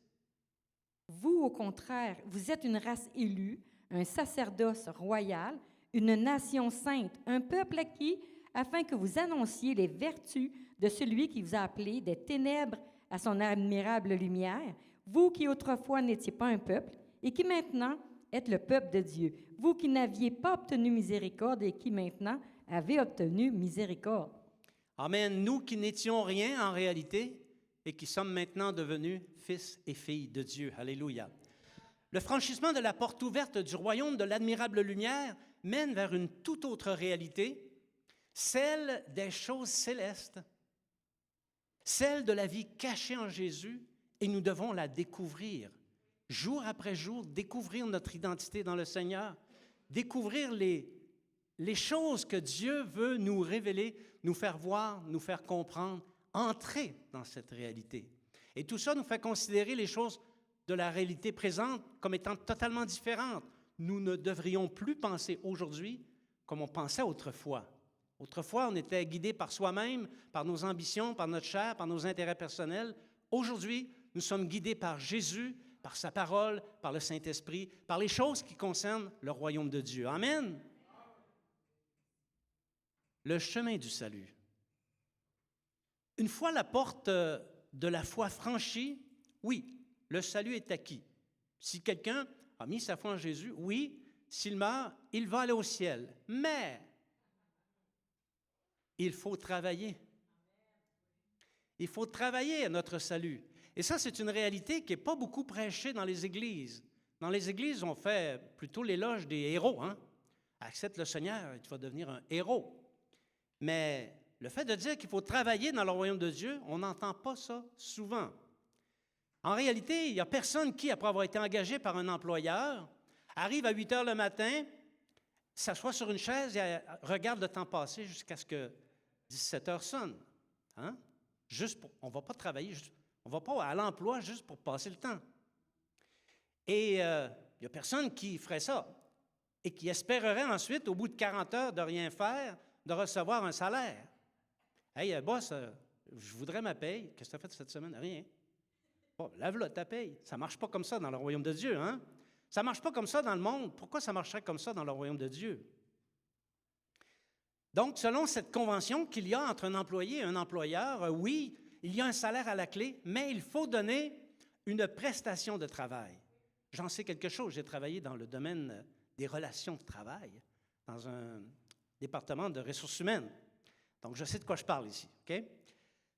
Vous, au contraire, vous êtes une race élue, un sacerdoce royal, une nation sainte, un peuple acquis, afin que vous annonciez les vertus de celui qui vous a appelé des ténèbres à son admirable lumière, vous qui autrefois n'étiez pas un peuple et qui maintenant êtes le peuple de Dieu, vous qui n'aviez pas obtenu miséricorde et qui maintenant avez obtenu miséricorde. Amen. Nous qui n'étions rien en réalité et qui sommes maintenant devenus fils et filles de Dieu. Alléluia. Le franchissement de la porte ouverte du royaume de l'admirable lumière mène vers une toute autre réalité, celle des choses célestes, celle de la vie cachée en Jésus, et nous devons la découvrir. Jour après jour, découvrir notre identité dans le Seigneur, découvrir les choses que Dieu veut nous révéler, nous faire voir, nous faire comprendre, entrer dans cette réalité. Et tout ça nous fait considérer les choses de la réalité présente comme étant totalement différentes. Nous ne devrions plus penser aujourd'hui comme on pensait autrefois. Autrefois, on était guidé par soi-même, par nos ambitions, par notre chair, par nos intérêts personnels. Aujourd'hui, nous sommes guidés par Jésus, par sa parole, par le Saint-Esprit, par les choses qui concernent le royaume de Dieu. Amen. Le chemin du salut. Une fois la porte de la foi franchie, oui, le salut est acquis. Si quelqu'un a mis sa foi en Jésus, oui, s'il meurt, il va aller au ciel. Mais il faut travailler. Il faut travailler à notre salut. Et ça, c'est une réalité qui n'est pas beaucoup prêchée dans les églises. Dans les églises, on fait plutôt l'éloge des héros. Accepte le Seigneur et tu vas devenir un héros. Mais le fait de dire qu'il faut travailler dans le royaume de Dieu, on n'entend pas ça souvent. En réalité, il n'y a personne qui, après avoir été engagé par un employeur, arrive à 8 heures le matin, s'assoit sur une chaise et regarde le temps passer jusqu'à ce que 17 heures sonne. On ne va pas travailler, on ne va pas à l'emploi juste pour passer le temps. Et il n'y a personne qui ferait ça et qui espérerait ensuite, au bout de 40 heures de rien faire, de recevoir un salaire. « Hey, boss, je voudrais ma paye. Qu'est-ce que tu as fait cette semaine? Rien. Bon, lave-la ta paye. Ça ne marche pas comme ça dans le royaume de Dieu, hein? Ça ne marche pas comme ça dans le monde. Pourquoi ça marcherait comme ça dans le royaume de Dieu? Donc, selon cette convention qu'il y a entre un employé et un employeur, oui, il y a un salaire à la clé, mais il faut donner une prestation de travail. J'en sais quelque chose. J'ai travaillé dans le domaine des relations de travail, dans un département de ressources humaines. Donc, je sais de quoi je parle ici. OK?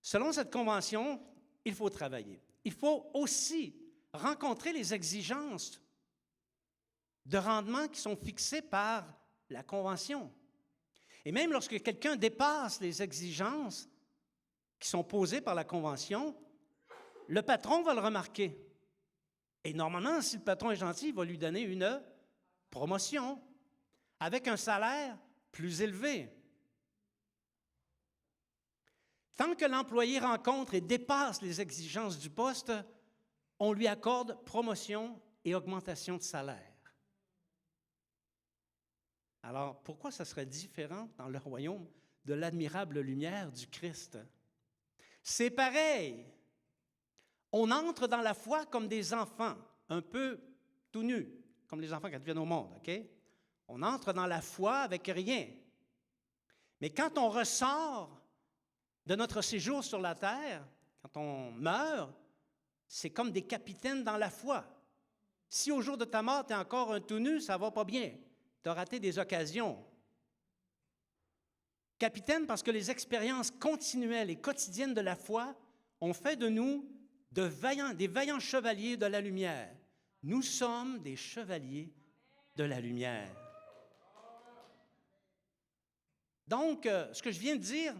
Selon cette convention, il faut travailler. Il faut aussi rencontrer les exigences de rendement qui sont fixées par la convention. Et même lorsque quelqu'un dépasse les exigences qui sont posées par la convention, le patron va le remarquer. Et normalement, si le patron est gentil, il va lui donner une promotion avec un salaire plus élevé. Tant que l'employé rencontre et dépasse les exigences du poste, on lui accorde promotion et augmentation de salaire. Alors, pourquoi ça serait différent dans le royaume de l'admirable lumière du Christ? C'est pareil. On entre dans la foi comme des enfants, un peu tout nus, comme les enfants quand ils viennent au monde, OK? On entre dans la foi avec rien. Mais quand on ressort de notre séjour sur la terre, quand on meurt, c'est comme des capitaines dans la foi. Si au jour de ta mort, tu es encore un tout nu, ça ne va pas bien. Tu as raté des occasions. Capitaine, parce que les expériences continuelles et quotidiennes de la foi ont fait de nous des vaillants chevaliers de la lumière. Nous sommes des chevaliers de la lumière. Donc, ce que je viens de dire,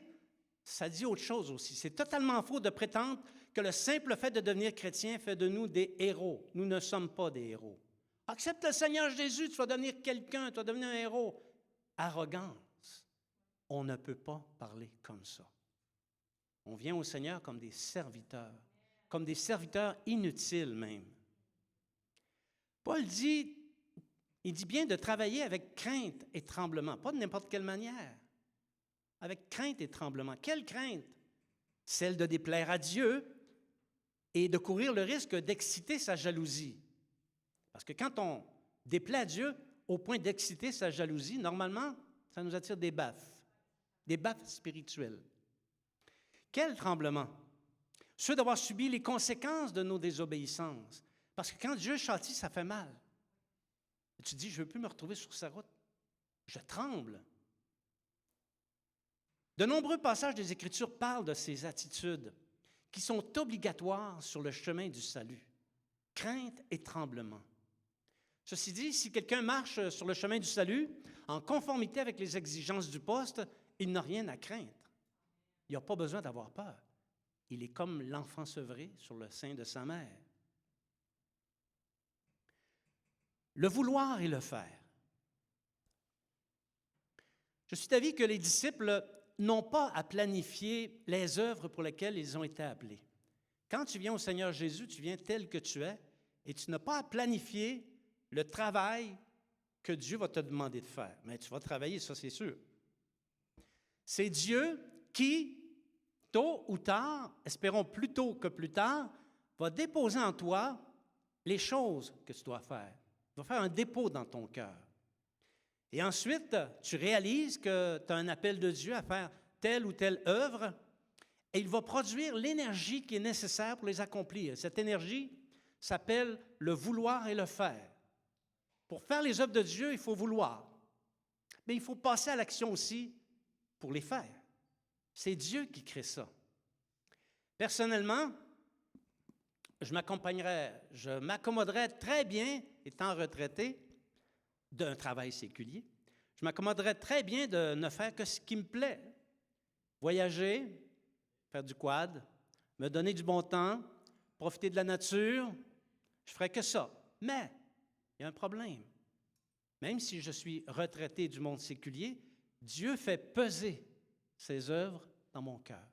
ça dit autre chose aussi. C'est totalement faux de prétendre que le simple fait de devenir chrétien fait de nous des héros. Nous ne sommes pas des héros. Accepte le Seigneur Jésus, tu vas devenir quelqu'un, tu vas devenir un héros. Arrogance. On ne peut pas parler comme ça. On vient au Seigneur comme des serviteurs, comme des serviteurs inutiles même. Paul dit, il dit bien de travailler avec crainte et tremblement, pas de n'importe quelle manière, avec crainte et tremblement. Quelle crainte? Celle de déplaire à Dieu et de courir le risque d'exciter sa jalousie. Parce que quand on déplaît à Dieu au point d'exciter sa jalousie, normalement, ça nous attire des baffes spirituelles. Quel tremblement? Ceux d'avoir subi les conséquences de nos désobéissances. Parce que quand Dieu châtie, ça fait mal. Et tu te dis, je ne veux plus me retrouver sur sa route. Je tremble. De nombreux passages des Écritures parlent de ces attitudes qui sont obligatoires sur le chemin du salut. Crainte et tremblement. Ceci dit, si quelqu'un marche sur le chemin du salut en conformité avec les exigences du poste, il n'a rien à craindre. Il n'a pas besoin d'avoir peur. Il est comme l'enfant sevré sur le sein de sa mère. Le vouloir et le faire. Je suis d'avis que les disciples n'ont pas à planifier les œuvres pour lesquelles ils ont été appelés. Quand tu viens au Seigneur Jésus, tu viens tel que tu es et tu n'as pas à planifier le travail que Dieu va te demander de faire. Mais tu vas travailler, ça c'est sûr. C'est Dieu qui, tôt ou tard, espérons plus tôt que plus tard, va déposer en toi les choses que tu dois faire. Il va faire un dépôt dans ton cœur. Et ensuite, tu réalises que tu as un appel de Dieu à faire telle ou telle œuvre et il va produire l'énergie qui est nécessaire pour les accomplir. Cette énergie s'appelle le vouloir et le faire. Pour faire les œuvres de Dieu, il faut vouloir. Mais il faut passer à l'action aussi pour les faire. C'est Dieu qui crée ça. Personnellement, je m'accommoderais très bien, étant retraité, d'un travail séculier. Je m'accommoderais très bien de ne faire que ce qui me plaît. Voyager, faire du quad, me donner du bon temps, profiter de la nature, je ferais que ça. Mais il y a un problème. Même si je suis retraité du monde séculier, Dieu fait peser ses œuvres dans mon cœur.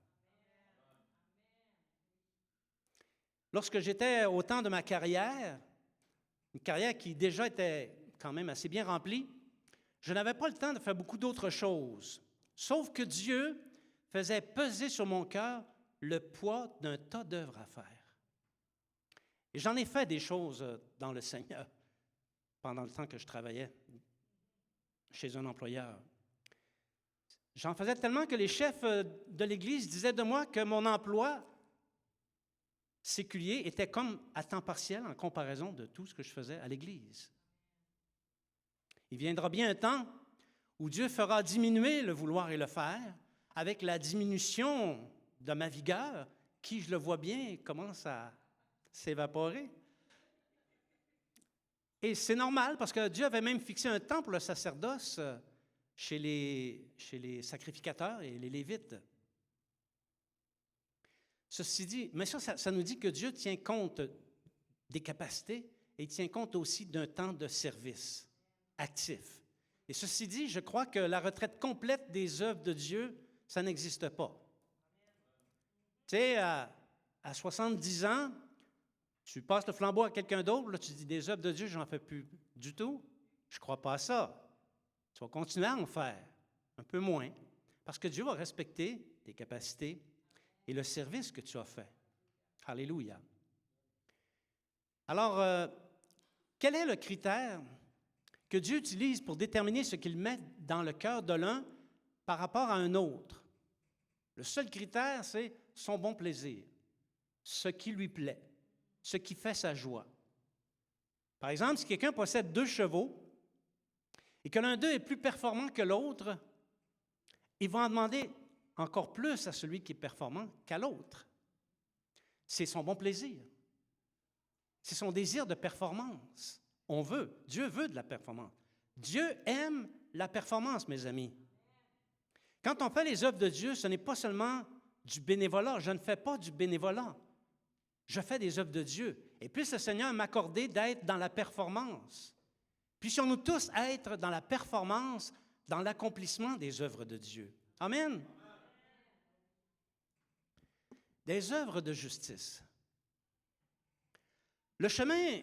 Lorsque j'étais au temps de ma carrière, une carrière qui déjà était quand même assez bien remplie, je n'avais pas le temps de faire beaucoup d'autres choses. Sauf que Dieu faisait peser sur mon cœur le poids d'un tas d'œuvres à faire. Et j'en ai fait des choses dans le Seigneur pendant le temps que je travaillais chez un employeur. J'en faisais tellement que les chefs de l'Église disaient de moi que mon emploi séculier était comme à temps partiel en comparaison de tout ce que je faisais à l'Église. Il viendra bien un temps où Dieu fera diminuer le vouloir et le faire avec la diminution de ma vigueur qui, je le vois bien, commence à s'évaporer. Et c'est normal parce que Dieu avait même fixé un temps pour le sacerdoce chez les sacrificateurs et les Lévites. Ceci dit, mais ça nous dit que Dieu tient compte des capacités et il tient compte aussi d'un temps de service actif. Et ceci dit, je crois que la retraite complète des œuvres de Dieu, ça n'existe pas. Tu sais, à 70 ans, tu passes le flambeau à quelqu'un d'autre, là, tu dis des œuvres de Dieu, j'en fais plus du tout. Je ne crois pas à ça. Tu vas continuer à en faire, un peu moins, parce que Dieu va respecter tes capacités et le service que tu as fait. Alléluia. Alors, quel est le critère que Dieu utilise pour déterminer ce qu'il met dans le cœur de l'un par rapport à un autre? Le seul critère, c'est son bon plaisir, ce qui lui plaît, ce qui fait sa joie. Par exemple, si quelqu'un possède 2 chevaux et que l'un d'eux est plus performant que l'autre, il va en demander encore plus à celui qui est performant qu'à l'autre. C'est son bon plaisir. C'est son désir de performance. Dieu veut de la performance. Dieu aime la performance, mes amis. Quand on fait les œuvres de Dieu, ce n'est pas seulement du bénévolat. Je ne fais pas du bénévolat. Je fais des œuvres de Dieu. Et puisse le Seigneur m'accorder d'être dans la performance. Puissions-nous tous être dans la performance, dans l'accomplissement des œuvres de Dieu. Amen. Des œuvres de justice. Le chemin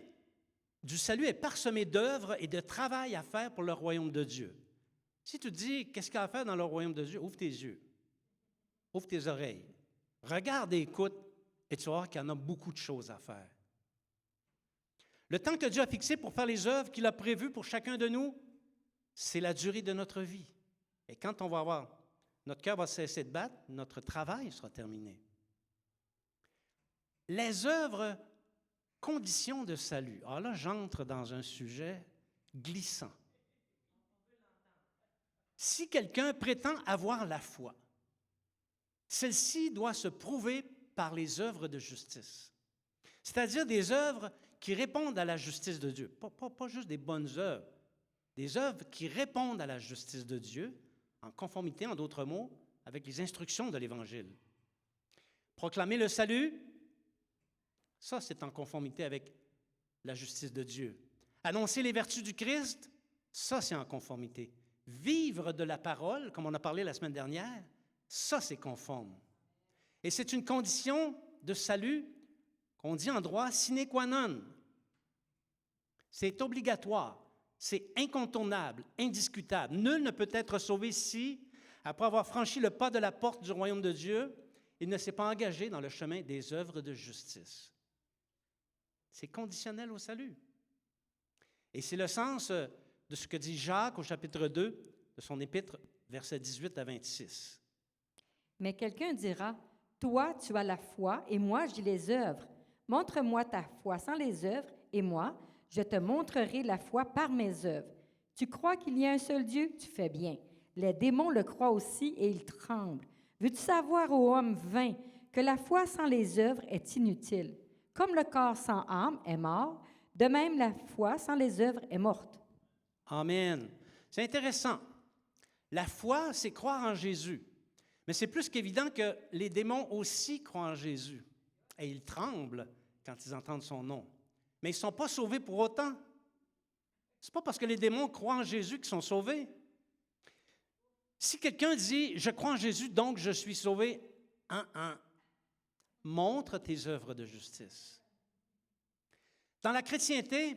du salut est parsemé d'œuvres et de travail à faire pour le royaume de Dieu. Si tu te dis, qu'est-ce qu'il y a à faire dans le royaume de Dieu? Ouvre tes yeux, ouvre tes oreilles, regarde et écoute, et tu vas voir qu'il y en a beaucoup de choses à faire. Le temps que Dieu a fixé pour faire les œuvres qu'il a prévues pour chacun de nous, c'est la durée de notre vie. Et quand on va avoir, notre cœur va cesser de battre, notre travail sera terminé. Les œuvres, conditions de salut. Alors là, j'entre dans un sujet glissant. Si quelqu'un prétend avoir la foi, celle-ci doit se prouver par les œuvres de justice, c'est-à-dire des œuvres qui répondent à la justice de Dieu. Pas juste des bonnes œuvres, des œuvres qui répondent à la justice de Dieu, en conformité, en d'autres mots, avec les instructions de l'Évangile. Proclamer le salut, ça c'est en conformité avec la justice de Dieu. Annoncer les vertus du Christ, ça c'est en conformité. Vivre de la parole, comme on a parlé la semaine dernière, ça c'est conforme. Et c'est une condition de salut qu'on dit en droit sine qua non. C'est obligatoire, c'est incontournable, indiscutable. Nul ne peut être sauvé si, après avoir franchi le pas de la porte du royaume de Dieu, il ne s'est pas engagé dans le chemin des œuvres de justice. C'est conditionnel au salut. Et c'est le sens de ce que dit Jacques au chapitre 2 de son épître, versets 18 à 26. Mais quelqu'un dira, « Toi, tu as la foi, et moi, j'ai les œuvres. Montre-moi ta foi sans les œuvres, et moi, je te montrerai la foi par mes œuvres. Tu crois qu'il y a un seul Dieu? Tu fais bien. Les démons le croient aussi, et ils tremblent. Veux-tu savoir, ô homme vain, que la foi sans les œuvres est inutile? Comme le corps sans âme est mort, de même la foi sans les œuvres est morte. » Amen. C'est intéressant. La foi, c'est croire en Jésus. Mais c'est plus qu'évident que les démons aussi croient en Jésus. Et ils tremblent quand ils entendent son nom. Mais ils ne sont pas sauvés pour autant. Ce n'est pas parce que les démons croient en Jésus qu'ils sont sauvés. Si quelqu'un dit « Je crois en Jésus, donc je suis sauvé », montre tes œuvres de justice. Dans la chrétienté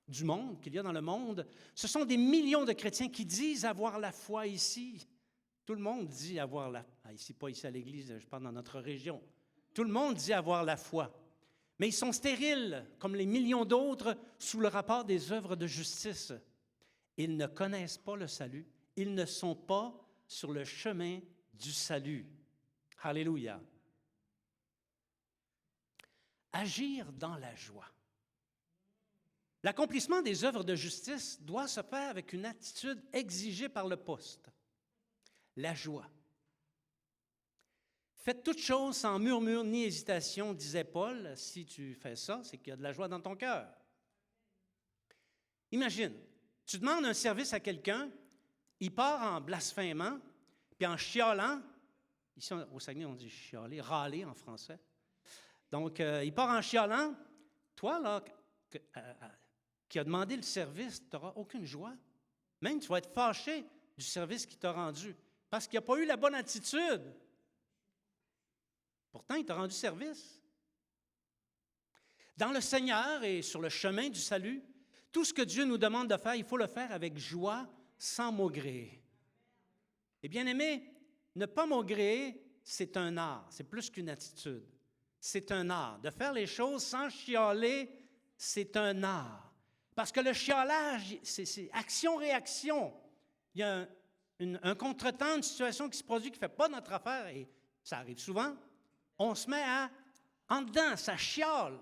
du monde, qu'il y a dans le monde, ce sont des millions de chrétiens qui disent avoir la foi ici. Tout le monde dit avoir la foi. Ici, pas ici à l'Église, je parle dans notre région. Tout le monde dit avoir la foi. Mais ils sont stériles, comme les millions d'autres, sous le rapport des œuvres de justice. Ils ne connaissent pas le salut. Ils ne sont pas sur le chemin du salut. Alléluia. Agir dans la joie. L'accomplissement des œuvres de justice doit se faire avec une attitude exigée par le poste. La joie. Faites toutes choses sans murmure ni hésitation, disait Paul. Si tu fais ça, c'est qu'il y a de la joie dans ton cœur. Imagine, tu demandes un service à quelqu'un, il part en blasphémant, puis en chialant. Ici, au Saguenay, on dit chialer, râler en français. Donc, il part en chialant. Toi, là, qui a demandé le service, tu n'auras aucune joie. Même, tu vas être fâché du service qu'il t'a rendu, parce qu'il n'a pas eu la bonne attitude. Pourtant, il t'a rendu service. Dans le Seigneur et sur le chemin du salut, tout ce que Dieu nous demande de faire, il faut le faire avec joie, sans maugréer. Et bien aimé, ne pas maugréer, c'est un art, c'est plus qu'une attitude. C'est un art. De faire les choses sans chialer, c'est un art. Parce que le chialage, c'est action-réaction. Il y a un contretemps, une situation qui se produit qui ne fait pas notre affaire, et ça arrive souvent. On se met en dedans, ça chiale.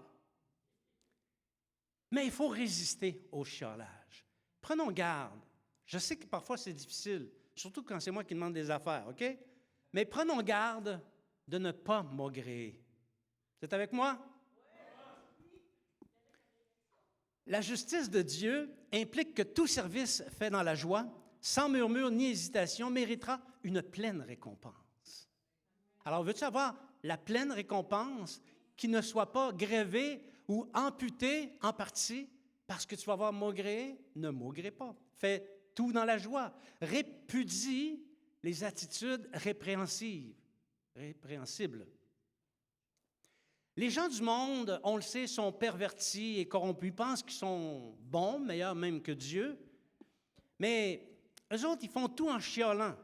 Mais il faut résister au chialage. Prenons garde. Je sais que parfois c'est difficile, surtout quand c'est moi qui demande des affaires, OK? Mais prenons garde de ne pas maugréer. Vous êtes avec moi? La justice de Dieu implique que tout service fait dans la joie, sans murmure ni hésitation, méritera une pleine récompense. Alors, veux-tu avoir la pleine récompense qui ne soit pas grévée ou amputée en partie parce que tu vas avoir maugréé? Ne maugrée pas. Fais tout dans la joie. Répudie les attitudes répréhensibles. Les gens du monde, on le sait, sont pervertis et corrompus. Ils pensent qu'ils sont bons, meilleurs même que Dieu. Mais eux autres, ils font tout en chialant.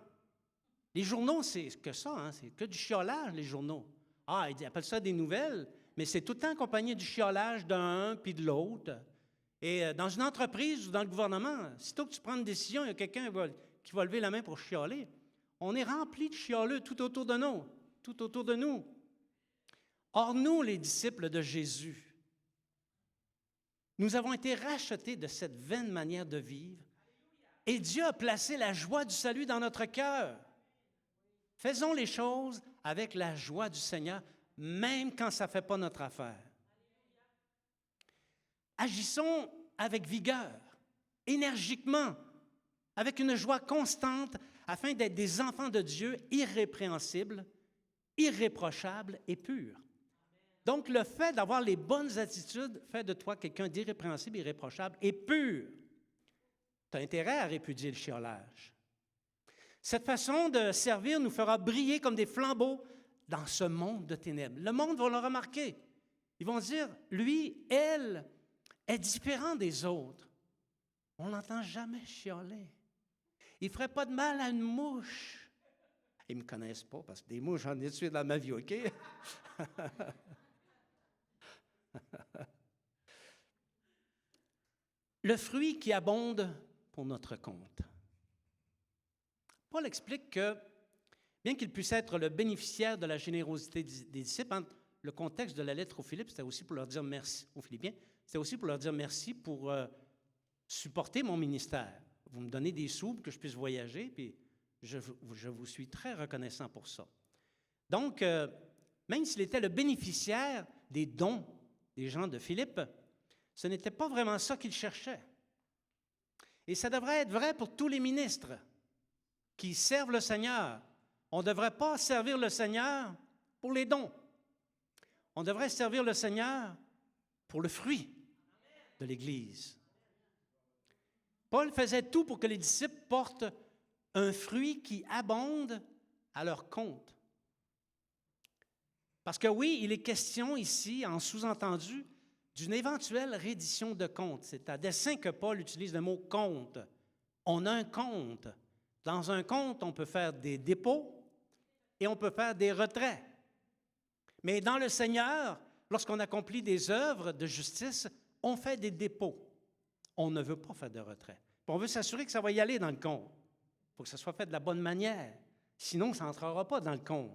Les journaux, c'est que ça, hein? C'est que du chiolage, les journaux. Ah, ils appellent ça des nouvelles, mais c'est tout le temps accompagné du chiolage d'un puis de l'autre. Et dans une entreprise ou dans le gouvernement, sitôt que tu prends une décision, il y a quelqu'un qui va lever la main pour chialer. On est rempli de chialeux tout autour de nous, tout autour de nous. Or, nous, les disciples de Jésus, nous avons été rachetés de cette vaine manière de vivre et Dieu a placé la joie du salut dans notre cœur. Faisons les choses avec la joie du Seigneur, même quand ça ne fait pas notre affaire. Agissons avec vigueur, énergiquement, avec une joie constante, afin d'être des enfants de Dieu irrépréhensibles, irréprochables et purs. Donc, le fait d'avoir les bonnes attitudes fait de toi quelqu'un d'irrépréhensible, irréprochable et pur. Tu as intérêt à répudier le chiolage. Cette façon de servir nous fera briller comme des flambeaux dans ce monde de ténèbres. Le monde va le remarquer. Ils vont dire, lui, elle, est différent des autres. On ne l'entend jamais chialer. Il ne ferait pas de mal à une mouche. Ils ne me connaissent pas parce que des mouches, j'en ai tué dans ma vie, OK? Le fruit qui abonde pour notre compte. Paul explique que, bien qu'il puisse être le bénéficiaire de la générosité des disciples, hein, le contexte de la lettre aux Philippes, c'était aussi pour leur dire merci, aux Philippiens, c'était aussi pour leur dire merci pour supporter mon ministère. Vous me donnez des sous pour que je puisse voyager, puis je vous suis très reconnaissant pour ça. Donc, même s'il était le bénéficiaire des dons des gens de Philippe, ce n'était pas vraiment ça qu'il cherchait. Et ça devrait être vrai pour tous les ministres qui servent le Seigneur. On ne devrait pas servir le Seigneur pour les dons. On devrait servir le Seigneur pour le fruit de l'Église. Paul faisait tout pour que les disciples portent un fruit qui abonde à leur compte. Parce que oui, il est question ici, en sous-entendu, d'une éventuelle reddition de compte. C'est à dessein que Paul utilise le mot « compte ». On a un compte. Dans un compte, on peut faire des dépôts et on peut faire des retraits. Mais dans le Seigneur, lorsqu'on accomplit des œuvres de justice, on fait des dépôts. On ne veut pas faire de retrait. Puis on veut s'assurer que ça va y aller dans le compte. Il faut que ça soit fait de la bonne manière. Sinon, ça n'entrera pas dans le compte.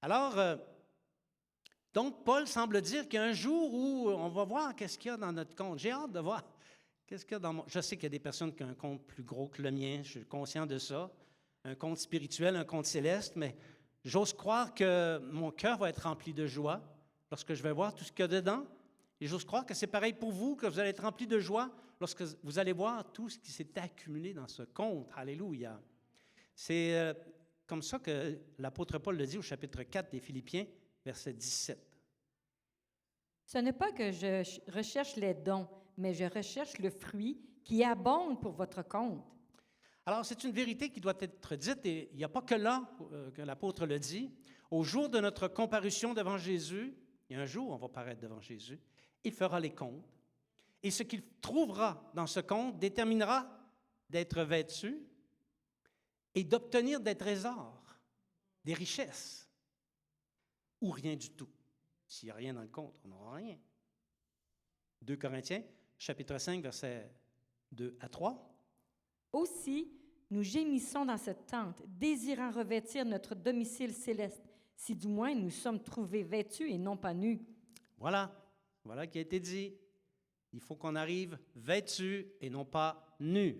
Alors, donc, Paul semble dire qu'il y a un jour où on va voir qu'est-ce qu'il y a dans notre compte. J'ai hâte de voir qu'est-ce qu'il y a dans mon... Je sais qu'il y a des personnes qui ont un compte plus gros que le mien, je suis conscient de ça. Un compte spirituel, un compte céleste, mais j'ose croire que mon cœur va être rempli de joie lorsque je vais voir tout ce qu'il y a dedans. Et j'ose croire que c'est pareil pour vous, que vous allez être rempli de joie lorsque vous allez voir tout ce qui s'est accumulé dans ce compte. Alléluia. C'est comme ça que l'apôtre Paul le dit au chapitre 4 des Philippiens, verset 17. Ce n'est pas que je recherche les dons, mais je recherche le fruit qui abonde pour votre compte. Alors, c'est une vérité qui doit être dite, et il n'y a pas que là que l'apôtre le dit. Au jour de notre comparution devant Jésus, il y a un jour, on va paraître devant Jésus, il fera les comptes. Et ce qu'il trouvera dans ce compte déterminera d'être vêtu et d'obtenir des trésors, des richesses, ou rien du tout. S'il n'y a rien dans le compte, on n'aura rien. 2 Corinthiens, chapitre 5, versets 2 à 3. Aussi, nous gémissons dans cette tente, désirant revêtir notre domicile céleste, si du moins nous sommes trouvés vêtus et non pas nus. Voilà qui a été dit. Il faut qu'on arrive vêtus et non pas nus.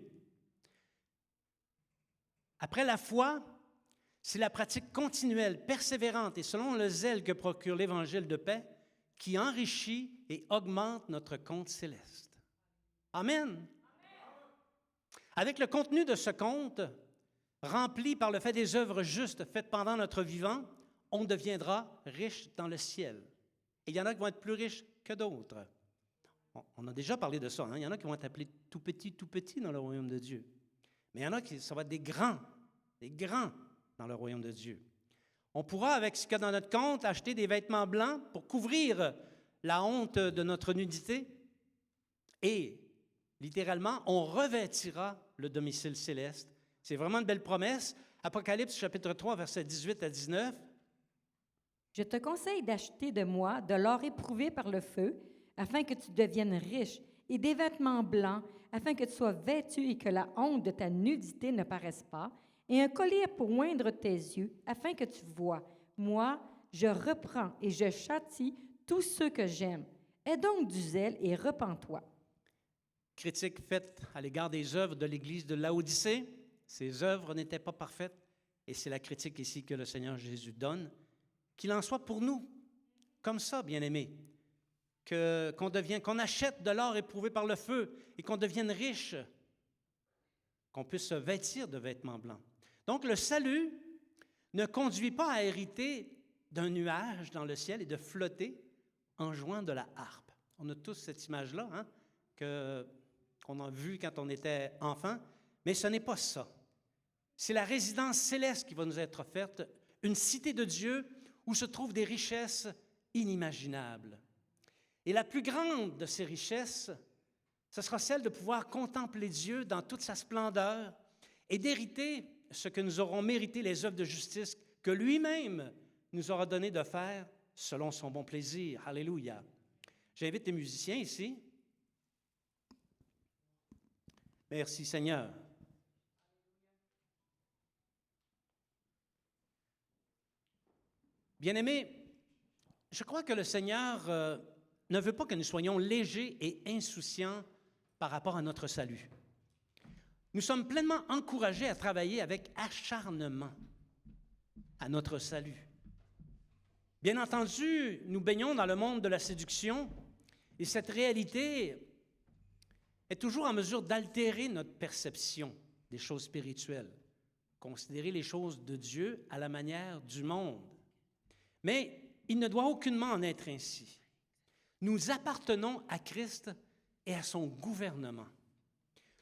Après la foi, c'est la pratique continuelle, persévérante et selon le zèle que procure l'Évangile de paix qui enrichit et augmente notre compte céleste. Amen. Avec le contenu de ce compte, rempli par le fait des œuvres justes faites pendant notre vivant, on deviendra riche dans le ciel. Et il y en a qui vont être plus riches que d'autres. On a déjà parlé de ça. Hein? Il y en a qui vont être appelés tout petits dans le royaume de Dieu. Mais il y en a qui, ça va être des grands dans le royaume de Dieu. On pourra, avec ce qu'il y a dans notre compte, acheter des vêtements blancs pour couvrir la honte de notre nudité. Et, littéralement, on revêtira le domicile céleste. C'est vraiment une belle promesse. Apocalypse, chapitre 3, versets 18 à 19. Je te conseille d'acheter de moi de l'or éprouvé par le feu, afin que tu deviennes riche, et des vêtements blancs, afin que tu sois vêtu et que la honte de ta nudité ne paraisse pas, et un collier pour oindre tes yeux, afin que tu vois. Moi, je reprends et je châtie tous ceux que j'aime. Aie donc du zèle et repens-toi. Critique faite à l'égard des œuvres de l'Église de Laodicée. Ces œuvres n'étaient pas parfaites, et c'est la critique ici que le Seigneur Jésus donne. Qu'il en soit pour nous, comme ça, bien-aimés, qu'on achète de l'or éprouvé par le feu et qu'on devienne riche, qu'on puisse se vêtir de vêtements blancs. Donc, le salut ne conduit pas à hériter d'un nuage dans le ciel et de flotter en jouant de la harpe. On a tous cette image-là, hein, qu'on a vue quand on était enfant, mais ce n'est pas ça. C'est la résidence céleste qui va nous être offerte, une cité de Dieu où se trouvent des richesses inimaginables. Et la plus grande de ces richesses, ce sera celle de pouvoir contempler Dieu dans toute sa splendeur et d'hériter ce que nous aurons mérité, les œuvres de justice que lui-même nous aura donné de faire selon son bon plaisir. Alléluia. J'invite les musiciens ici. Merci Seigneur. Bien-aimés, je crois que le Seigneur ne veut pas que nous soyons légers et insouciants par rapport à notre salut. Nous sommes pleinement encouragés à travailler avec acharnement à notre salut. Bien entendu, nous baignons dans le monde de la séduction et cette réalité est toujours en mesure d'altérer notre perception des choses spirituelles, considérer les choses de Dieu à la manière du monde. Mais il ne doit aucunement en être ainsi. Nous appartenons à Christ et à son gouvernement.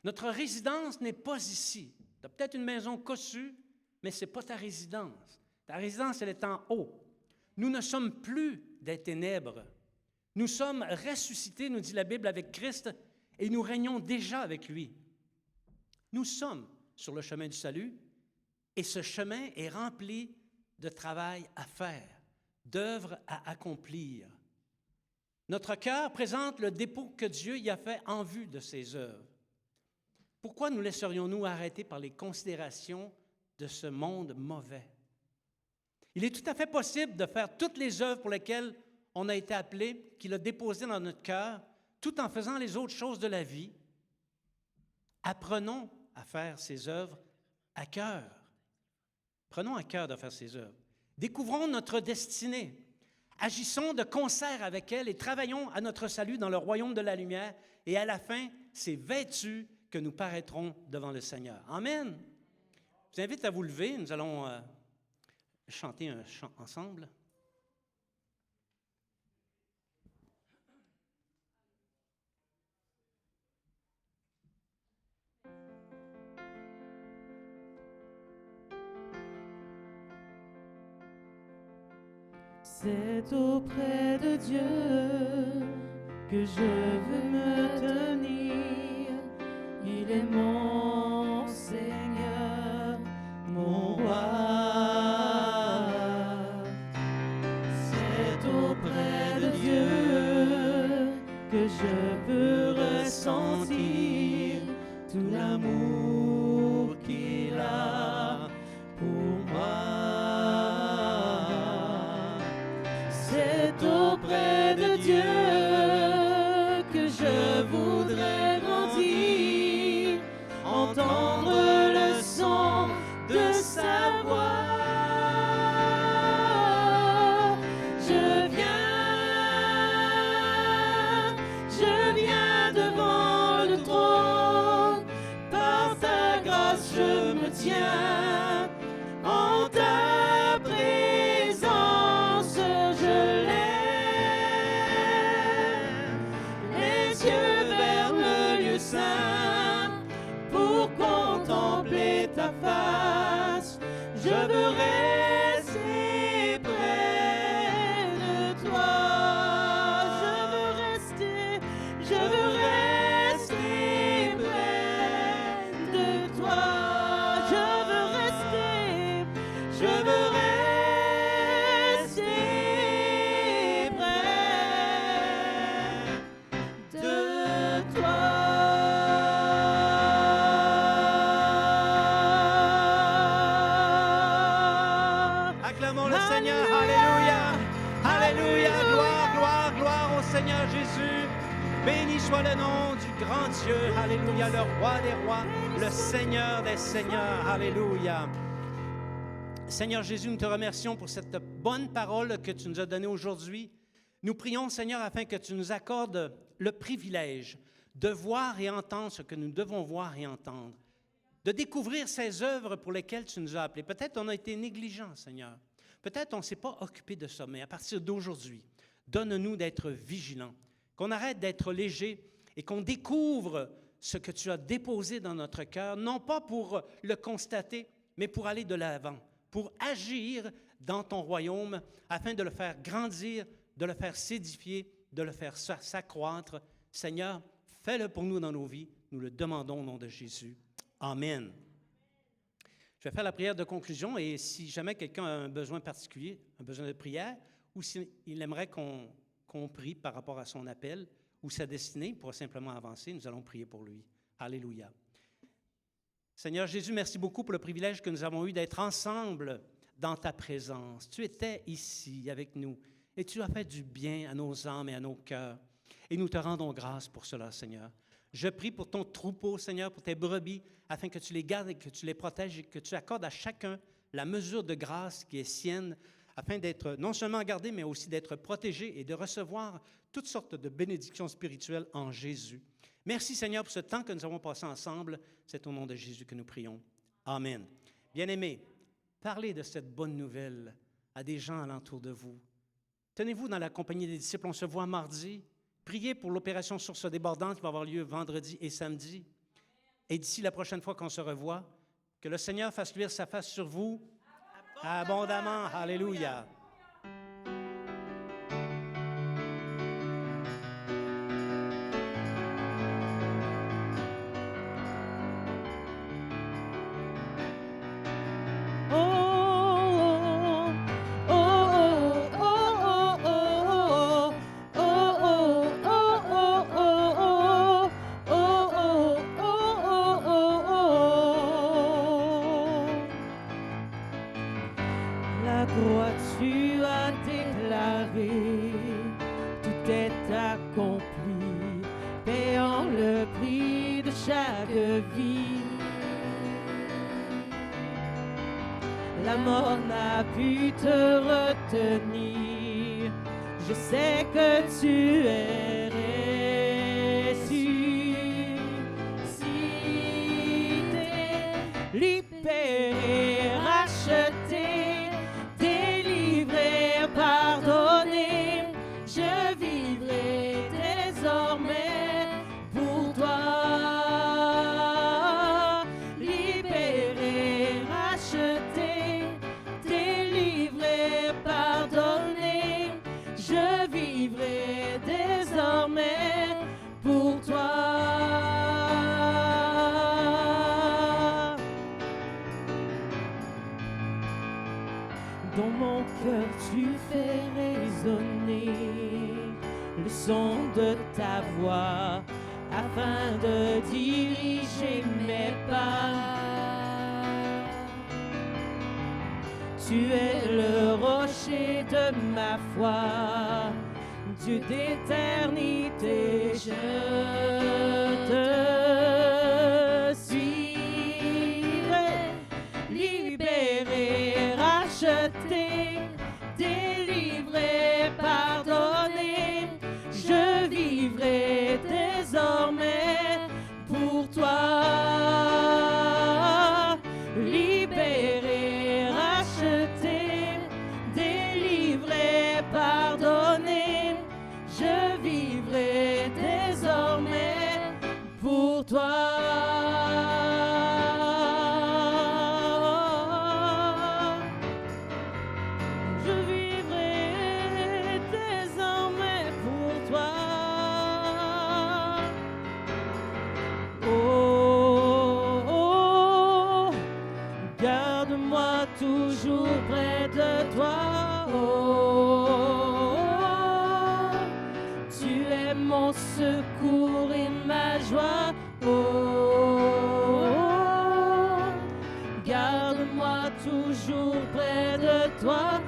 Notre résidence n'est pas ici. Tu as peut-être une maison cossue, mais ce n'est pas ta résidence. Ta résidence, elle est en haut. Nous ne sommes plus des ténèbres. Nous sommes ressuscités, nous dit la Bible, avec Christ, et nous régnons déjà avec lui. Nous sommes sur le chemin du salut, et ce chemin est rempli de travail à faire, d'œuvres à accomplir. Notre cœur présente le dépôt que Dieu y a fait en vue de ses œuvres. Pourquoi nous laisserions-nous arrêter par les considérations de ce monde mauvais? Il est tout à fait possible de faire toutes les œuvres pour lesquelles on a été appelé, qu'il a déposées dans notre cœur, tout en faisant les autres choses de la vie. Apprenons à faire ces œuvres à cœur. Prenons à cœur de faire ces œuvres. Découvrons notre destinée. Agissons de concert avec elle et travaillons à notre salut dans le royaume de la lumière. Et à la fin, c'est vêtus que nous paraîtrons devant le Seigneur. Amen. Je vous invite à vous lever. Nous allons chanter un chant ensemble. C'est auprès de Dieu que je veux me tenir. Il est mon Seigneur, mon roi. C'est auprès de Dieu que je peux ressentir tout l'amour qu'il a pour moi. C'est auprès de Dieu que je voudrais grandir, entendre le son de sa voix. Je viens devant le trône, par ta grâce je me tiens en ta présence. Je lève les yeux vers le lieu saint pour contempler ta face. Je veux rester acclamons le Seigneur. Alléluia. Alléluia. Gloire, gloire, gloire au Seigneur Jésus. Béni soit le nom du grand Dieu. Alléluia. Le roi des rois, le Seigneur des seigneurs. Alléluia. Seigneur Jésus, nous te remercions pour cette bonne parole que tu nous as donnée aujourd'hui. Nous prions, Seigneur, afin que tu nous accordes le privilège de voir et entendre ce que nous devons voir et entendre, de découvrir ces œuvres pour lesquelles tu nous as appelés. Peut-être on a été négligents, Seigneur. Peut-être on ne s'est pas occupé de ça, mais à partir d'aujourd'hui, donne-nous d'être vigilants, qu'on arrête d'être légers et qu'on découvre ce que tu as déposé dans notre cœur, non pas pour le constater, mais pour aller de l'avant, pour agir dans ton royaume afin de le faire grandir, de le faire s'édifier, de le faire s'accroître. Seigneur, fais-le pour nous dans nos vies. Nous le demandons au nom de Jésus. Amen. Je vais faire la prière de conclusion et si jamais quelqu'un a un besoin particulier, un besoin de prière, ou s'il aimerait qu'on prie par rapport à son appel ou sa destinée pour simplement avancer, nous allons prier pour lui. Alléluia. Seigneur Jésus, merci beaucoup pour le privilège que nous avons eu d'être ensemble dans ta présence. Tu étais ici avec nous et tu as fait du bien à nos âmes et à nos cœurs. Et nous te rendons grâce pour cela, Seigneur. Je prie pour ton troupeau, Seigneur, pour tes brebis, afin que tu les gardes et que tu les protèges et que tu accordes à chacun la mesure de grâce qui est sienne, afin d'être non seulement gardé, mais aussi d'être protégé et de recevoir toutes sortes de bénédictions spirituelles en Jésus. Merci, Seigneur, pour ce temps que nous avons passé ensemble. C'est au nom de Jésus que nous prions. Amen. Bien-aimés, parlez de cette bonne nouvelle à des gens alentour de vous. Tenez-vous dans la compagnie des disciples. On se voit mardi. Priez pour l'opération Source débordante qui va avoir lieu vendredi et samedi. Et d'ici la prochaine fois qu'on se revoit, que le Seigneur fasse luire sa face sur vous abondamment. Alléluia. La mort n'a pu te retenir. Je sais que tu es ressuscité, libéré, racheté, délivré, pardonné. Je vivrai désormais pour toi. Libéré, racheté, délivré, pardonné. Je vivrai désormais pour toi. Dans mon cœur tu fais résonner le son de ta voix afin de diriger mes pas. Tu es le rocher de ma foi, Dieu d'éternité, je te suivrai, libéré, racheté, délivré, pardonné. Je vivrai désormais pour toi. Libéré, racheté, délivré, pardonné. Je vivrai désormais pour toi. Je vivrai désormais pour toi. Oh, oh, garde-moi toujours près de toi. Oh, tu es mon secours et ma joie. Oh, garde-moi toujours près de toi.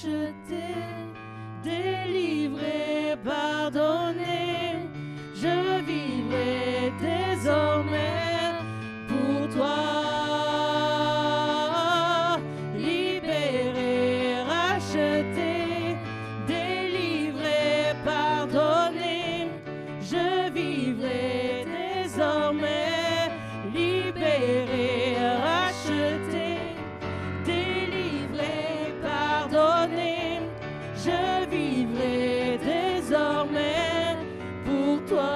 racheté, délivré, pardonné. Je vivrai désormais pour toi. Libéré, racheté, délivré, pardonné. Je vivrai désormais libéré, racheté, délivré, pardonné. Je vivrai désormais pour toi.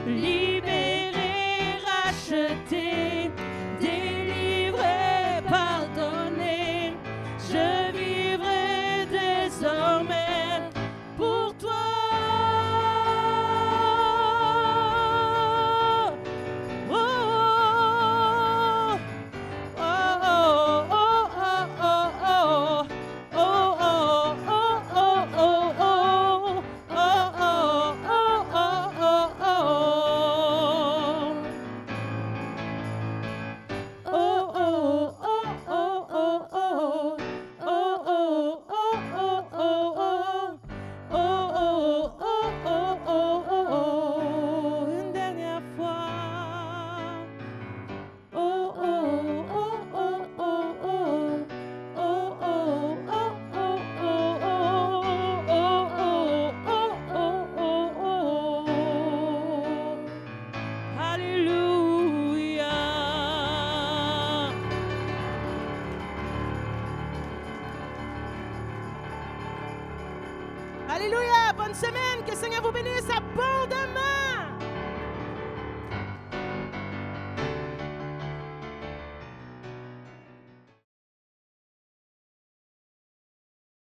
Libéré, racheté, délivré, pardonné. Je vivrai désormais pour toi. Une dernière fois. Oh oh oh oh oh oh. Oh oh oh oh oh oh. Oh oh oh oh oh. Alléluia. Alléluia. Bonne semaine. Que le Seigneur vous bénisse abondamment.